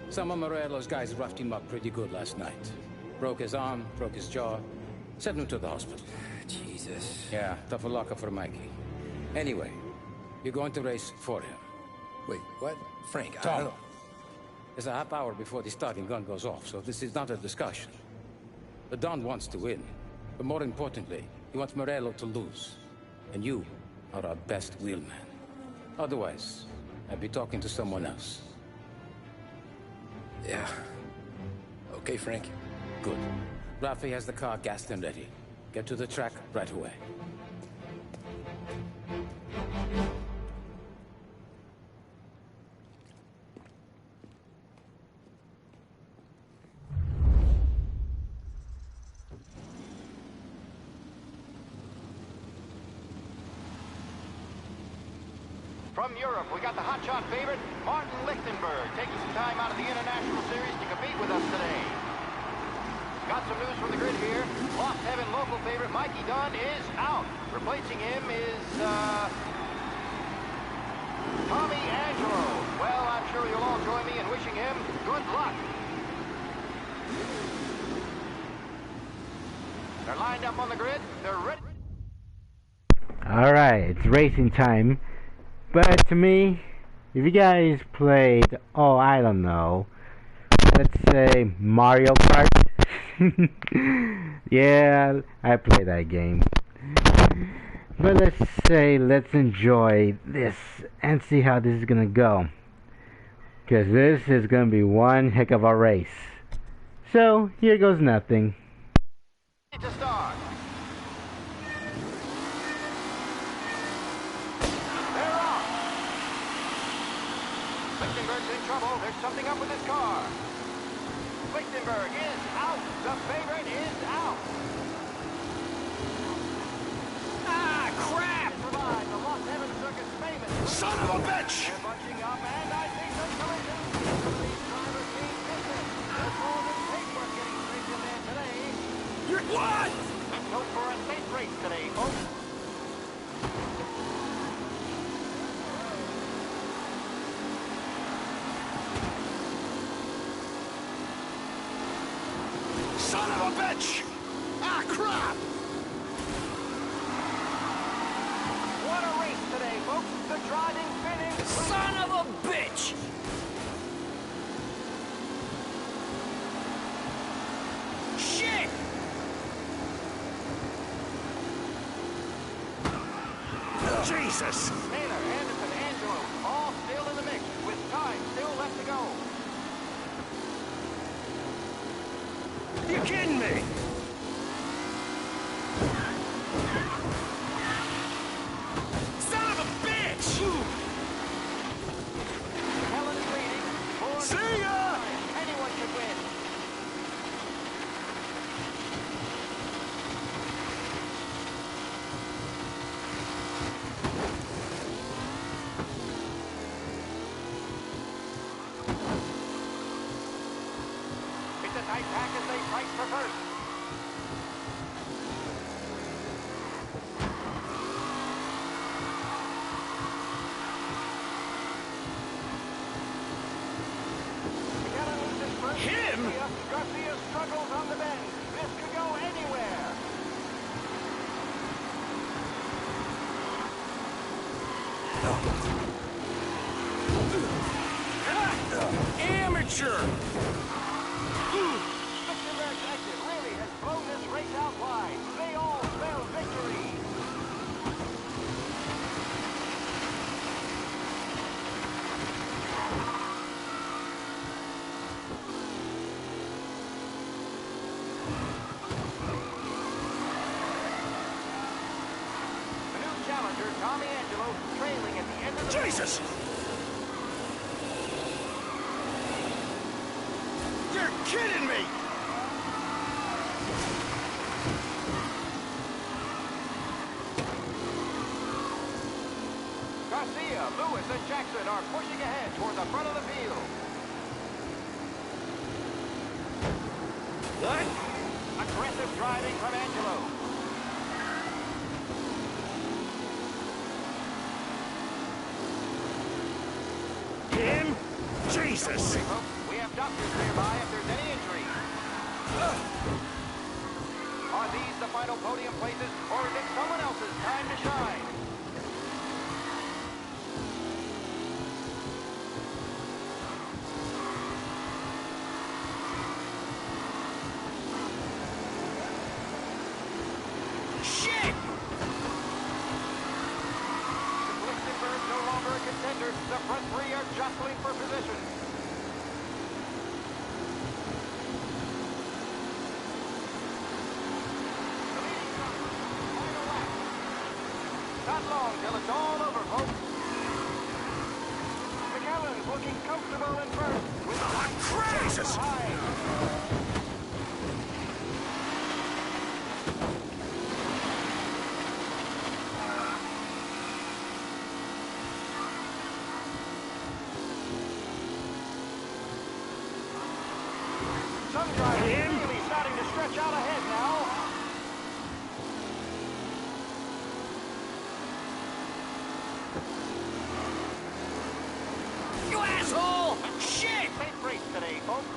Some of Morello's guys roughed him up pretty good last night. Broke his arm, broke his jaw. Sent him to the hospital. Jesus. Yeah, tough a locker for Mikey. Anyway, you're going to race for him. Wait, what? Frank, I Tom, don't... there's a half hour before the starting gun goes off, so this is not a discussion. The Don wants to win, but more importantly, he wants Morello to lose. And you are our best wheelman. Otherwise, I'd be talking to someone else. Yeah. Okay, Frank. Good. Rafi has the car gassed and ready. Get to the track right away. From Europe, we got the hotshot favorite, Martin Lichtenberg, taking some time out of the International Series to compete with us today. Got some news from the grid here. Lost Heaven local favorite Mikey Dunn is out. Replacing him is, Tommy Angelo. Well, I'm sure you'll all join me in wishing him good luck. They're lined up on the grid. They're ready. Alright, it's racing time. But to me, if you guys played, I don't know, let's say Mario Kart. Yeah, I play that game. But let's enjoy this and see how this is gonna go. Because this is gonna be one heck of a race. So, here goes nothing. To start. They're off. Lichtenberg's in trouble. There's something up with his car. Lichtenberg is out. The favorite is out. Ah, crap! Survived the Lost Heaven Circuit's famous. Son of a bitch! They're bunching up, and I think the collision. These drivers need business. There's more than paperwork getting straight in there today. You're what? Let's hope for a safe race today, folks. Son of a bitch! Ah, crap! What a race today, folks. The driving finish. Son of a bitch! Shit! Jesus! Taylor, Anderson, Angelo, all still in the mix, with time still left to go. You kidding me? Son of a bitch! Helen is leading. See ya! Anyone can win. It's a tight pack as they fight for first. Him? Garcia struggles on the bend. This could go anywhere. Amateur! Lichtenberg's exit really has blown this race out wide. They all spell victory. The new challenger, Tommy Angelo, trailing at the end of the Jesus! kidding me? Garcia, Lewis, and Jackson are pushing ahead toward the front of the field. What? Aggressive driving from Angelo. Him? Jesus! Okay, folks, we have doctors nearby if there's any injury. Are these the final podium places, or is it someone else's time to shine? Shit! Lichtenberg no longer a contender. The front three are jostling for position. Not long till it's all over, folks. McAllen's looking comfortable in first with the hot crap behind. Some drivers really starting to stretch out ahead now. You asshole! Shit! Safe race today, folks.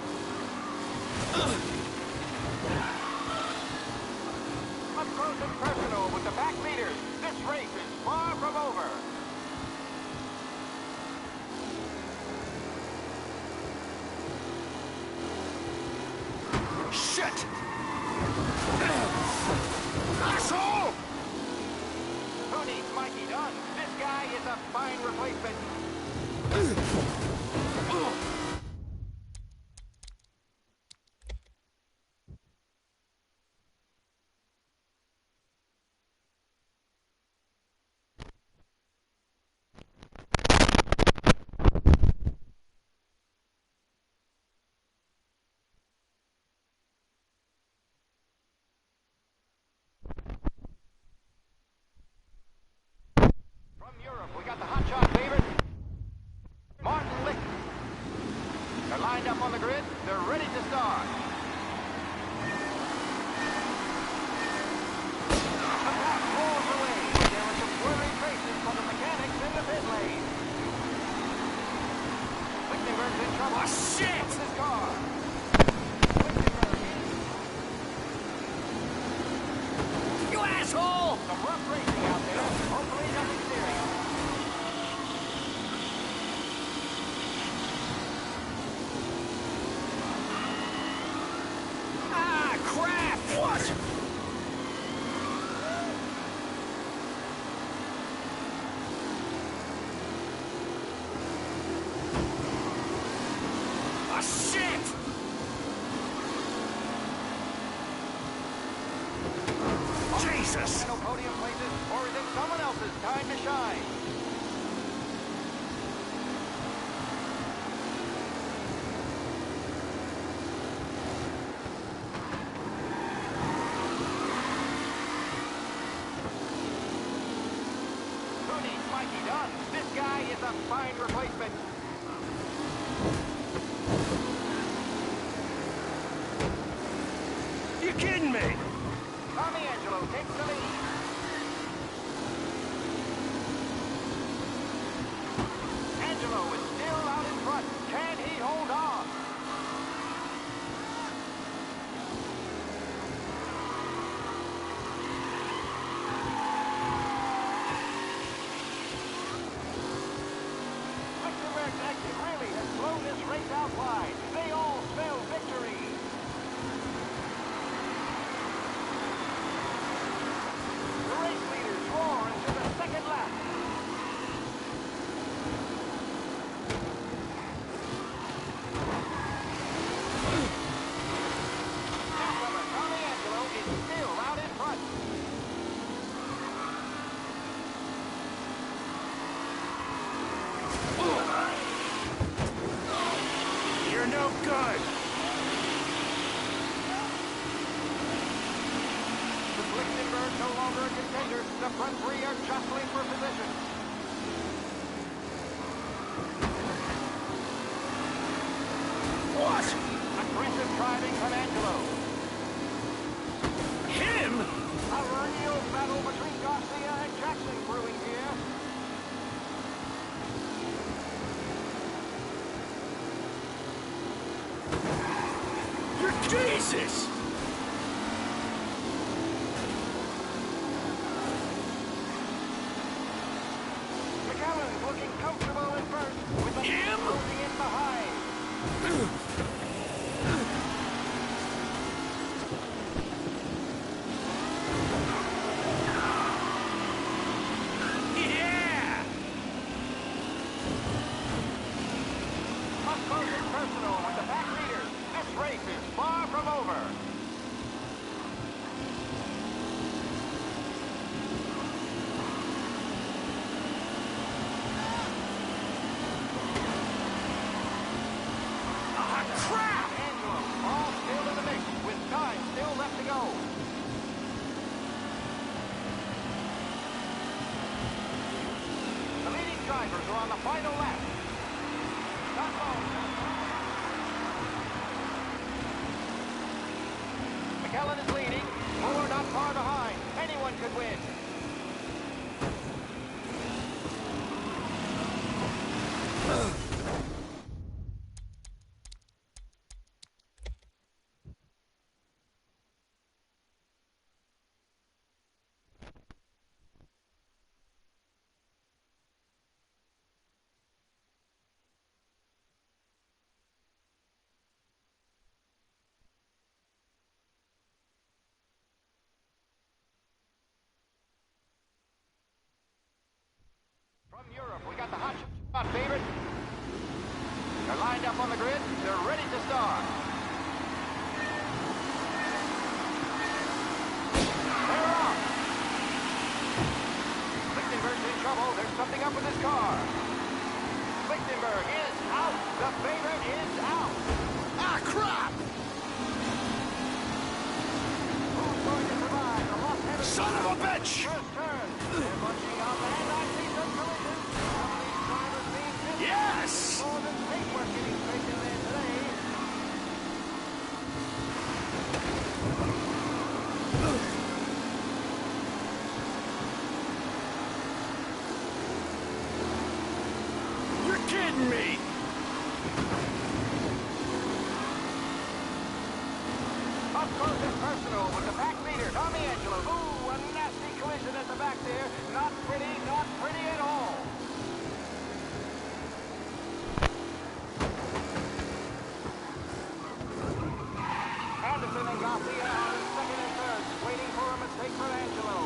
Up close and personal with the back leaders. This race is far from over. Shit! Asshole! Who needs Mikey Dunn? This guy is a fine replacement. From Europe, we got the hotshot favorite, Martin Lichten. They're lined up on the grid. They're ready to start. The pack rolls away. There were some worried faces from the mechanics in the pit lane. Lichtenberg's in trouble. Oh, shit! With his car. You asshole! Some rough racing out there. Hopefully nothing serious. Ah, crap! What? Ah, shit! Jesus! Final podium places, or is it someone else's time to shine? Who needs Mikey Dunn? This guy is a fine replacement. You kidding me? Tommy Angelo takes the lead. Angelo is still out in front. Can he hold on? Lichtenberg's exit really has blown this race out wide. They all spell victory. front three are jostling for position. What? Aggressive driving from Angelo. Him? A real battle between Garcia and Jackson brewing here. Jesus! McAllen's looking comfortable at first, with the closing in behind. Yeah! Up close and personal with the back leaders. This race is far from over. Crap! Angelo, all still in the mix, with time still left to go. The leading drivers are on the final lap. Not long. McAllen is leading. Moore not far behind. Anyone could win. From Europe, we got the hot shot favorite. They're lined up on the grid. They're ready to start. They're off. Lichtenberg's in trouble. There's something up with his car. Lichtenberg is out. The favorite is out. Ah, crap! Who's going to survive the Los Angeles Son of a bitch! first turn? They're bunching up, and I see some collisions. Some of these drivers being busy. Yes! More than paintwork getting straight in there today. You're kidding me! Up close and personal with the back leader, Tommy Angelo. Ooh, a nasty collision at the back there. Not pretty at all. Anderson and Garcia are in second and third, waiting for a mistake for Angelo.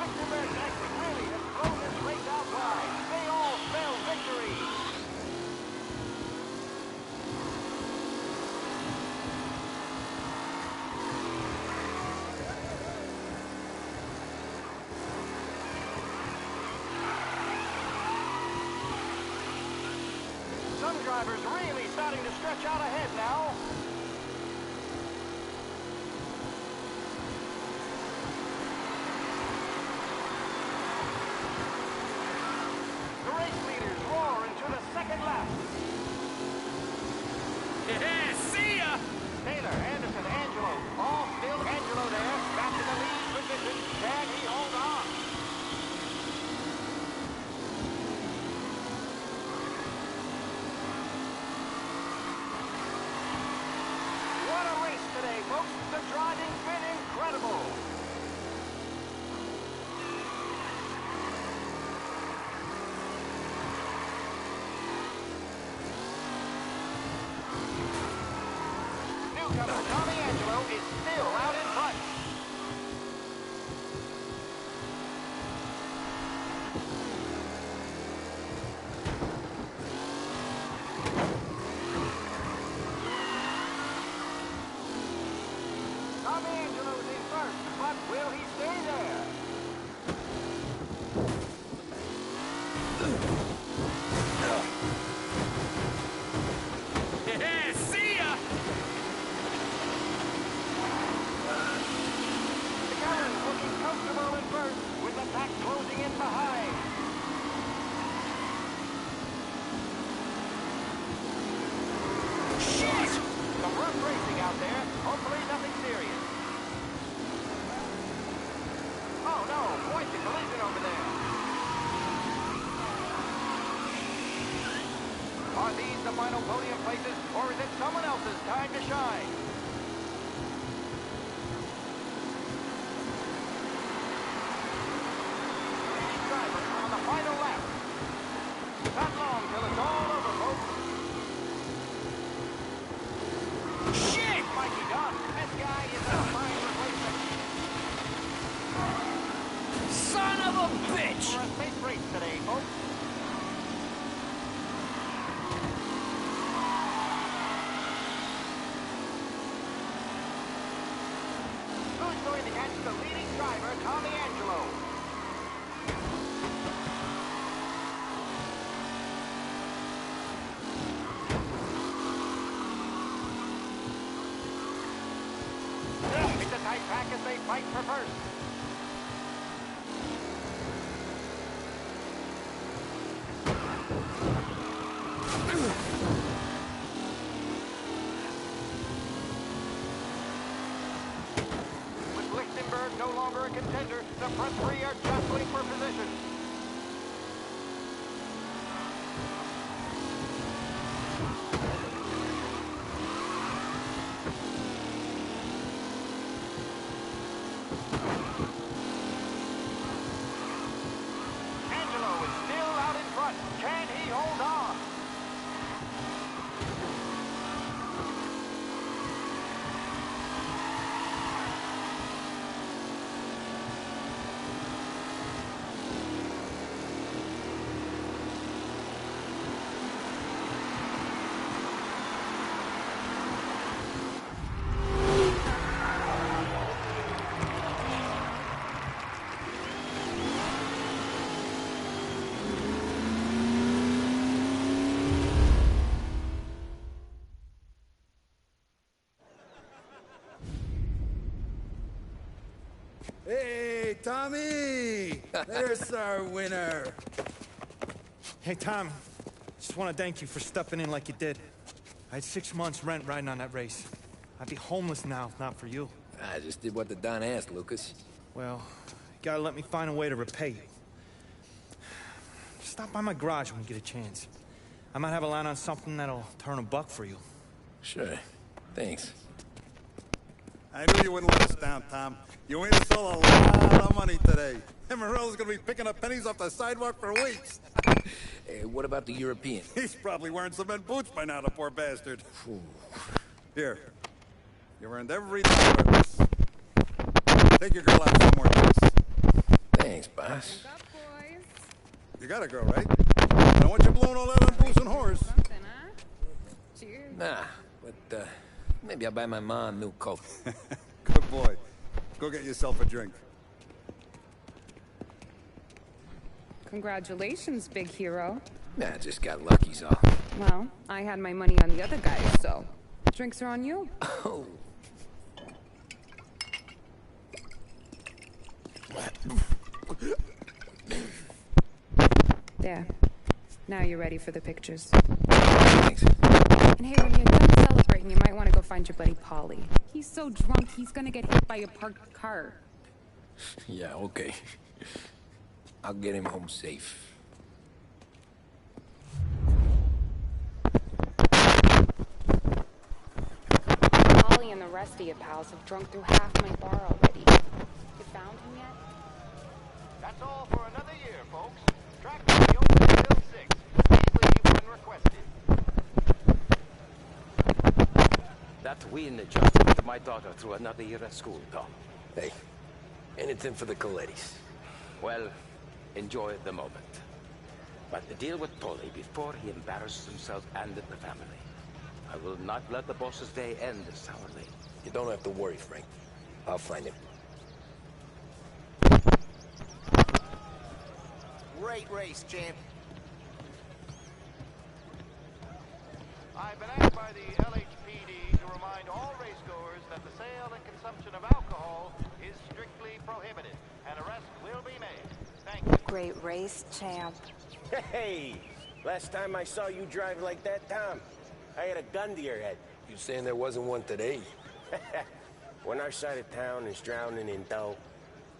Lichtenberg really has thrown this race out wide. They all spell victory. Some drivers really starting to stretch out ahead now. The race leaders roar into the second lap. Yeah, see ya! Taylor, Anderson, Angelo, all still Angelo there, back in the lead position. Can he hold on? What a race today, folks. The driving's been incredible. Newcomer Tommy Angelo is still out in front. Tommy Angelo is in first. there. Hopefully nothing serious. Oh no, quite the collision over there. Are these the final podium places, or is it someone else's time to shine? Drivers on the final lap. Not long till it's all over, folks. Shit! Mikey Dunn, this guy is a fine replacement. Son of a bitch! For a safe race today, folks. Who's going to catch the leading driver, Tommy Angelo? It's a tight pack as they fight for first. With Lichtenberg no longer a contender, the front three are jostling for position. Angelo is still out in front. Can he hold on? Hey, Tommy! There's our winner. Hey, Tom. Just want to thank you for stepping in like you did. I had 6 months rent riding on that race. I'd be homeless now if not for you. I just did what the Don asked, Lucas. Well, you gotta let me find a way to repay you. Stop by my garage when you get a chance. I might have a line on something that'll turn $1 for you. Sure. Thanks. I knew you wouldn't let us down, Tom. You made us all a lot of money today. And Morello's gonna be picking up pennies off the sidewalk for weeks. Hey, what about the European? He's probably wearing cement boots by now, the poor bastard. Here. You earned every dollar of this. Take your girl out somewhere else. Thanks, boss. You got a girl, right? I don't want you blowing all that on booze and whores. Cheers. Nah, but, maybe I'll buy my mom a new coat. Good boy. Go get yourself a drink. Congratulations, big hero. Nah, just got lucky's all. Well, I had my money on the other guys, so drinks are on you. Oh. There. Now you're ready for the pictures. Thanks. And hey, when you're done celebrating, you might want to go find your buddy Paulie. He's so drunk, he's gonna get hit by a parked car. Yeah, okay. I'll get him home safe. Paulie and the rest of you pals have drunk through half my bar already. You found him yet? That's all for another year, folks. Track will be open until 6. Please leave when requested. That win just put my daughter through another year at school, Tom. Hey, anything for the Colettis. Well, enjoy the moment. But deal with Paulie before he embarrasses himself and the family. I will not let the boss's day end sourly. You don't have to worry, Frank. I'll find him. Great race, champ. I've been asked by the LHPD to remind all racegoers that the sale and consumption of alcohol is strictly prohibited. An arrest will be made. Thank you. Great race, champ. Hey! Last time I saw you drive like that, Tom, I had a gun to your head. You saying there wasn't one today? When our side of town is drowning in dough,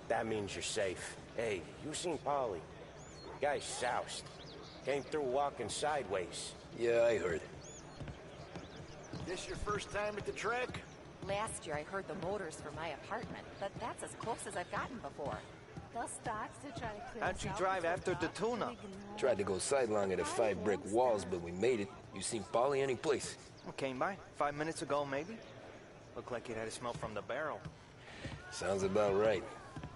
that means you're safe. Hey, you seen Polly? Guy's soused. Came through walking sideways. Yeah, I heard. This your first time at the track? Last year I heard the motors from my apartment, but that's as close as I've gotten before. They'll start to try to clear How'd you drive after the tuna? Tried to go sidelong at the 5 brick walls, but we made it. You seen Polly any place? Came by 5 minutes ago, maybe. Looked like it had a smell from the barrel. Sounds about right.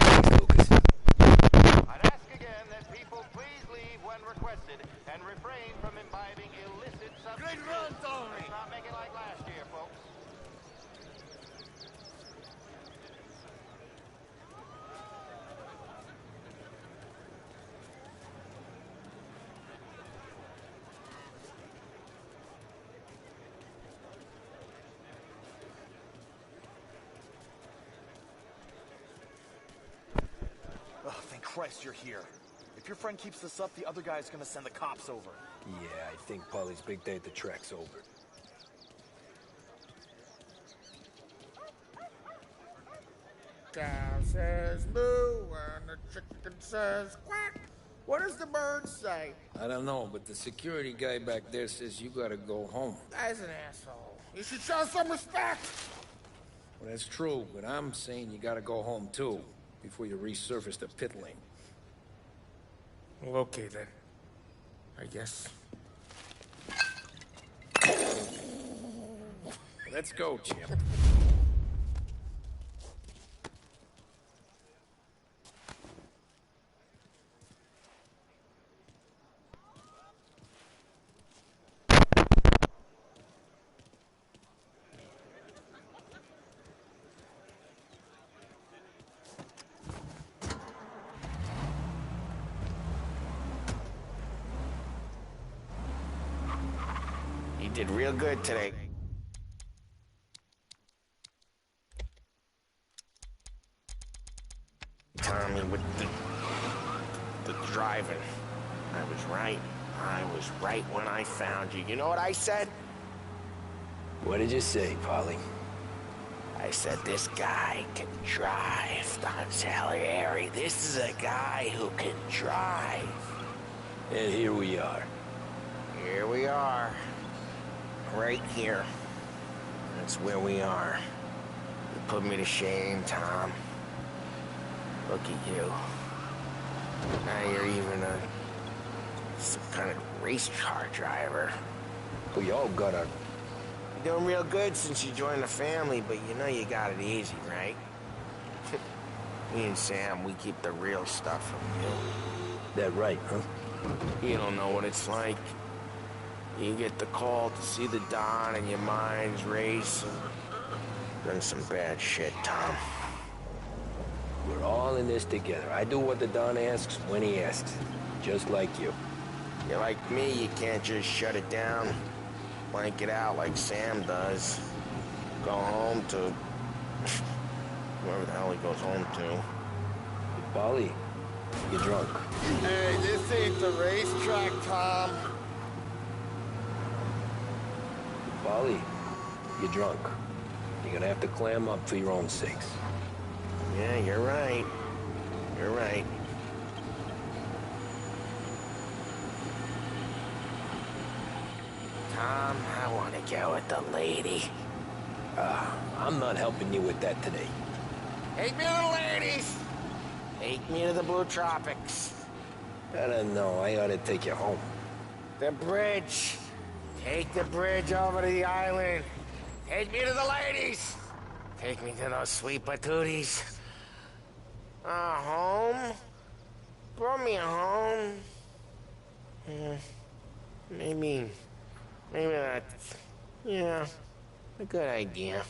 Thanks, Lucas. I'd ask again that people please leave when requested and refrain from imbibing illicit substances. Great run, Tony! Let's not make it like last year, folks. Oh, thank Christ you're here. If your friend keeps this up, the other guy's gonna send the cops over. Yeah, I think Polly's big day at the track's over. Cow says moo and the chicken says quack. What does the bird say? I don't know, but the security guy back there says you gotta go home. Guy's an asshole. You should show some respect. Well, that's true, but I'm saying you gotta go home too, before you resurface the pit lane. Well, okay then. I guess. Let's go, champ. You did real good today. Tommy with the driving. I was right. I was right when I found you. You know what I said? What did you say, Polly? I said, this guy can drive, Don Salieri. This is a guy who can drive. And here we are. Here we are. Right here. That's where we are. You put me to shame, Tom. Look at you. Now you're even some kind of race car driver. We all got our... You're doing real good since you joined the family, but you know you got it easy, right? Me and Sam, we keep the real stuff from you. That right, huh? You don't know what it's like. You get the call to see the Don and your mind's race. Done some bad shit, Tom. We're all in this together. I do what the Don asks when he asks. Just like you. You're like me, you can't just shut it down. Blank it out like Sam does. Go home to... whoever the hell he goes home to. Polly, you're drunk. Hey, this ain't the racetrack, Tom. Polly, you're drunk. You're gonna have to clam up for your own sakes. Yeah, you're right. You're right. Tom, I want to go with the lady. I'm not helping you with that today. Take me to the ladies! Take me to the Blue Tropics. I don't know. I ought to take you home. The bridge. Take the bridge over to the island. Take me to the ladies. Take me to those sweet patooties. Home? Brought me home. Maybe that's, yeah, a good idea.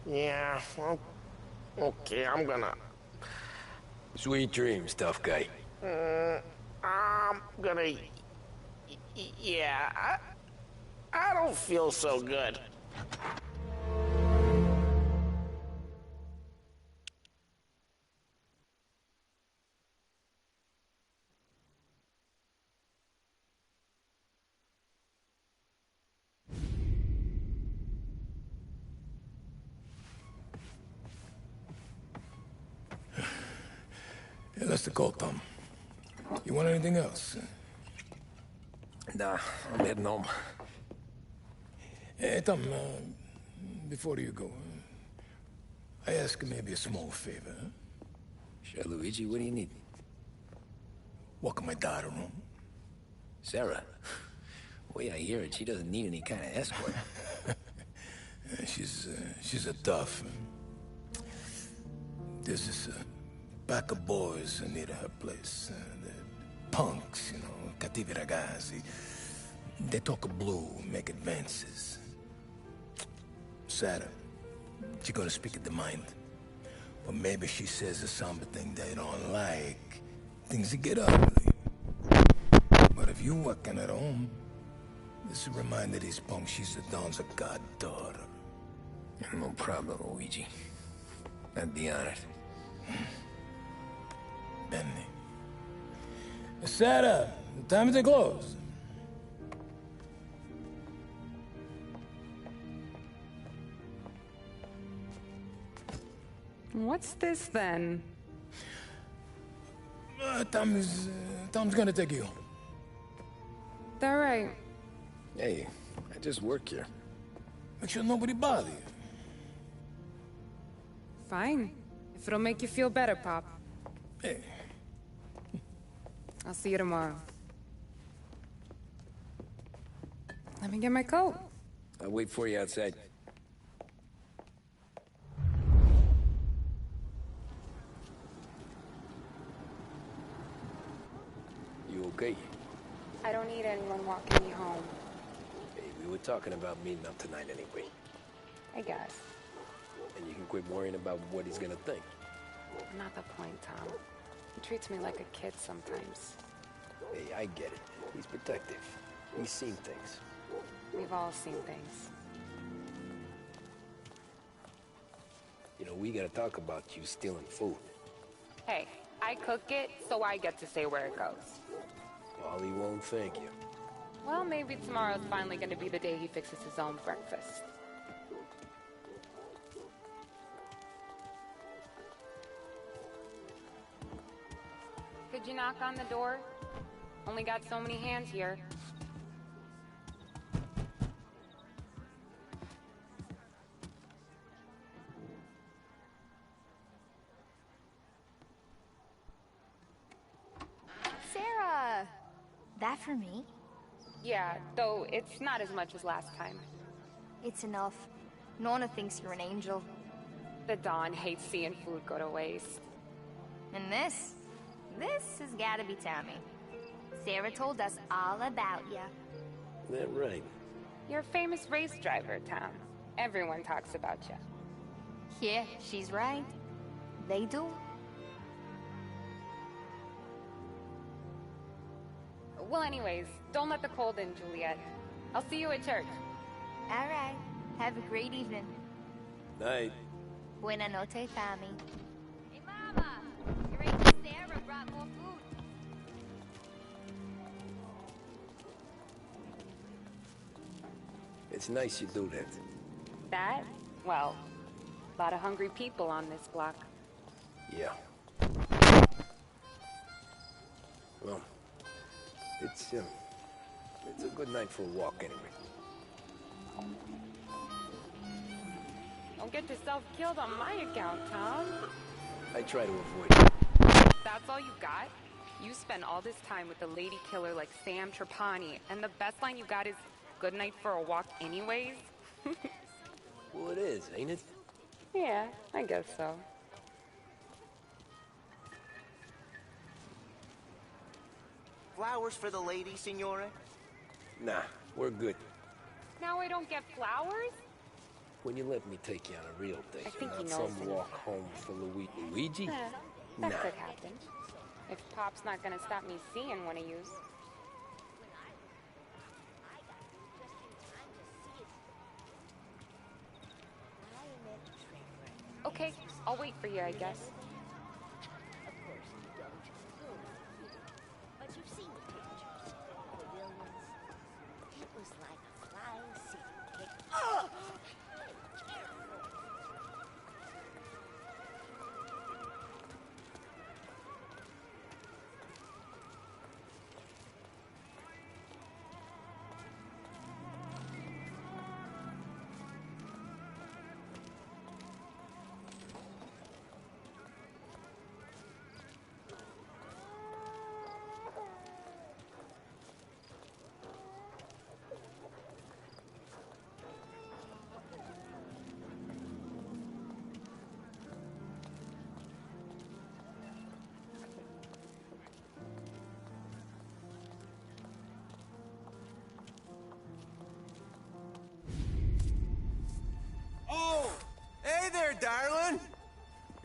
Yeah, well, okay, I'm gonna... Sweet dreams, tough guy. I'm gonna... Yeah, I don't feel so good. Hey, that's the call, Tom. You want anything else? Nah, I'm heading home. Hey, Tom, before you go, I ask maybe a small favor. Huh? Sure, Luigi, what do you need? Walk my daughter home. Sarah? The way I hear it, she doesn't need any kind of escort. She's a tough. There's this pack of boys near her place. They're punks, you know, cattivi ragazzi. They talk blue, make advances. Sarah, she gonna speak at the mind. Or maybe she says a somber thing they don't like. Things that get ugly. But if you working at home, this will remind these punks she's the Don's a goddaughter. No problem, Luigi. I'd be honored. Benny. Sarah, time to close. What's this then? Tom's gonna take you home. All right. Hey, I just work here. Make sure nobody bother you. Fine. If it'll make you feel better, Pop. Hey. I'll see you tomorrow. Let me get my coat. I'll wait for you outside. You okay? I don't need anyone walking me home. Hey, we were talking about meeting up tonight anyway. I guess. And you can quit worrying about what he's gonna think. Not the point, Tom. He treats me like a kid sometimes. Hey, I get it. He's protective. He's seen things. We've all seen things. You know, we gotta talk about you stealing food. Hey, I cook it, so I get to say where it goes. Wally won't thank you. Well, maybe tomorrow's finally gonna be the day he fixes his own breakfast. Could you knock on the door? Only got so many hands here. Sarah! That for me? Yeah, though it's not as much as last time. It's enough. Nona thinks you're an angel. The Don hates seeing food go to waste. And this has gotta be Tommy. Sarah told us all about ya. That right? You're a famous race driver, Tom. Everyone talks about you. Yeah, she's right. They do. Well, anyways, don't let the cold in, Juliet. I'll see you at church. All right. Have a great evening. Night. Buena noche, Tommy. Hey, Mama! Your Aunt Sarah brought more food. It's nice you do that. That? Well, a lot of hungry people on this block. Yeah. Well, it's a good night for a walk anyway. Don't get yourself killed on my account, Tom. I try to avoid it. That's all you got? You spend all this time with a lady killer like Sam Trapani, and the best line you got is, "Good night for a walk anyways"? Well, it is, ain't it? Yeah, I guess so. Flowers for the lady, Signora? Nah, we're good. Now I don't get flowers? When you let me take you on a real date, I think he not knows some it. walk home for Luigi? That Nah. could happen. If Pop's not gonna stop me seeing one of yous. Okay, I'll wait for you, I guess. But you've seen the pictures. The Williams. It was like a flying city.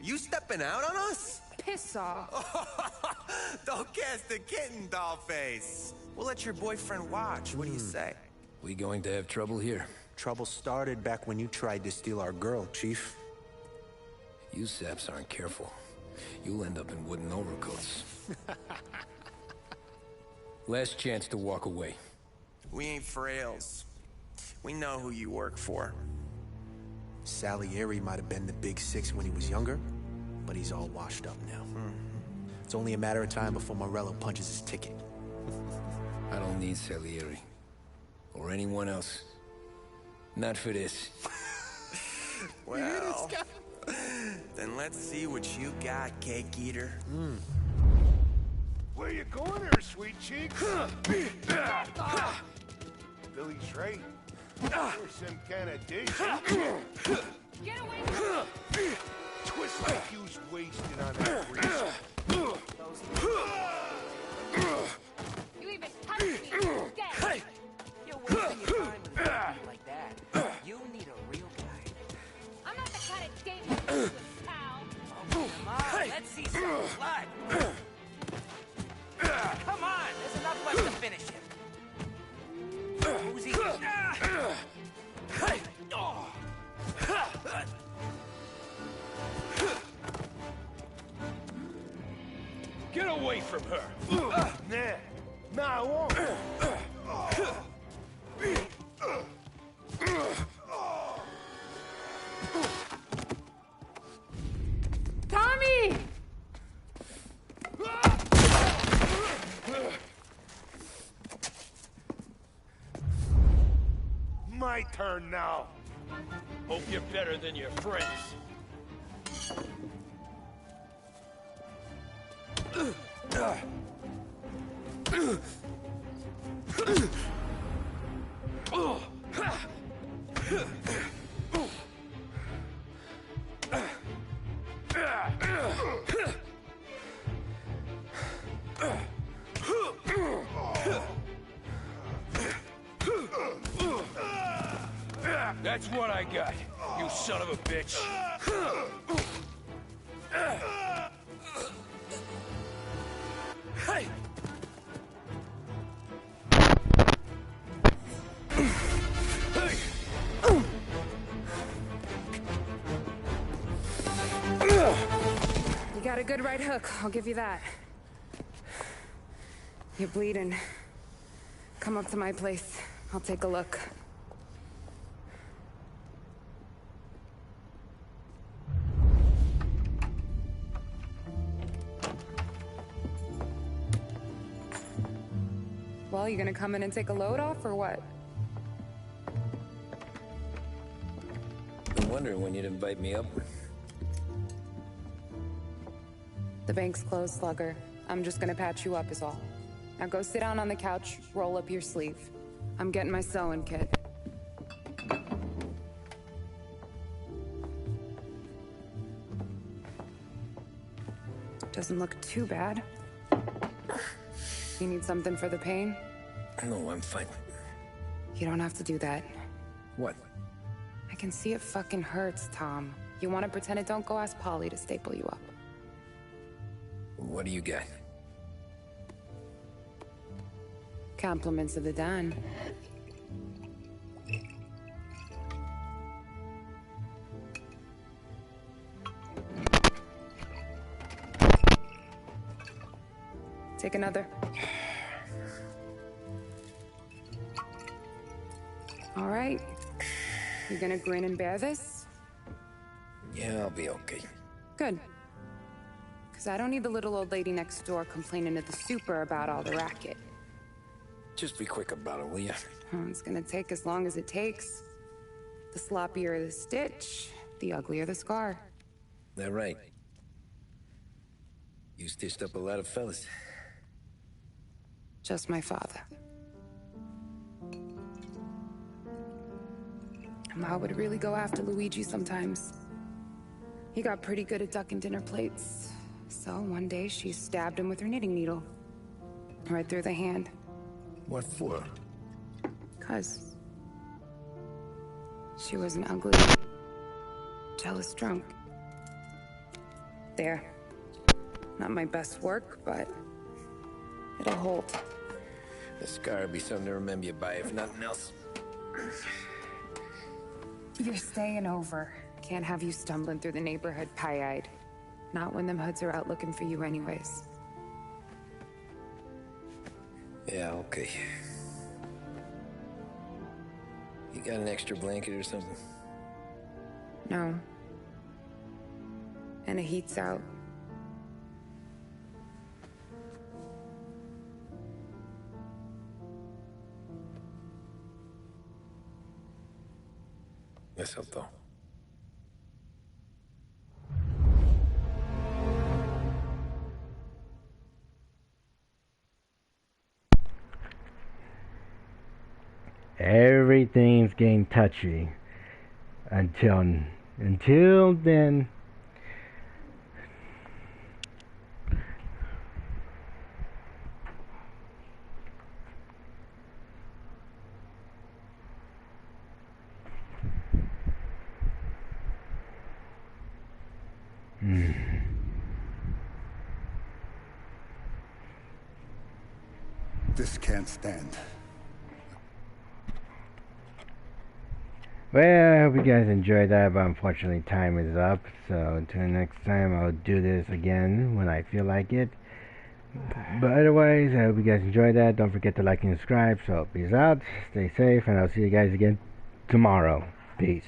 You stepping out on us? Piss off. Don't cast the kitten, dollface. We'll let your boyfriend watch. What do you say? We going to have trouble here? Trouble started back when you tried to steal our girl, Chief. You saps aren't careful. You'll end up in wooden overcoats. Last chance to walk away. We ain't frails. We know who you work for. Salieri might have been the big six when he was younger, but he's all washed up now. It's only a matter of time before Morello punches his ticket. I don't need Salieri. Or anyone else. Not for this. Well, then let's see what you got, cake eater. Where you going there, sweet cheeks? Billy's right. You're some kind of dish. Get away from me! Twist like you's wasted on that grease. You even touched me! Dead! You're wasting your time with a guy like that. You need a real guy. I'm not the kind of date you with, pal! Come on, let's see some blood. Come on, there's enough left to finish him. Who's he? Get away from her. Nah, I won't. Tommy! My turn now. Hope you're better than your friends. That's what I got, you son of a bitch. Hey! You got a good right hook, I'll give you that. You're bleeding. Come up to my place. I'll take a look. Well, you gonna come in and take a load off, or what? Been wondering when you'd invite me up. The bank's closed, Slugger. I'm just gonna patch you up is all. Now go sit down on the couch, roll up your sleeve. I'm getting my sewing kit. Doesn't look too bad. You need something for the pain? No, I'm fine. You don't have to do that. What? I can see it fucking hurts, Tom. You want to pretend it? Don't go ask Polly to staple you up. What do you got? Compliments of the Don. Take another. All right. You gonna grin and bear this? Yeah, I'll be okay. Good. Because I don't need the little old lady next door complaining to the super about all the racket. Just be quick about it, will ya? It's gonna take as long as it takes. The sloppier the stitch, the uglier the scar. That right. You stitched up a lot of fellas. Just my father. Ma would really go after Luigi sometimes. He got pretty good at ducking dinner plates. So one day she stabbed him with her knitting needle. Right through the hand. What for? 'Cause she was an ugly, jealous drunk. There. Not my best work, but it'll hold. This scar will be something to remember you by, if nothing else. You're staying over. Can't have you stumbling through the neighborhood pie-eyed. Not when them hoods are out looking for you anyways. Yeah, okay. You got an extra blanket or something? No. And the heat's out. Eso todo. Everything's getting touchy until then. This can't stand. Well, I hope you guys enjoyed that, but unfortunately time is up. So until next time, I'll do this again when I feel like it. But otherwise, I hope you guys enjoyed that. Don't forget to like and subscribe. So peace out, stay safe, and I'll see you guys again tomorrow. Peace.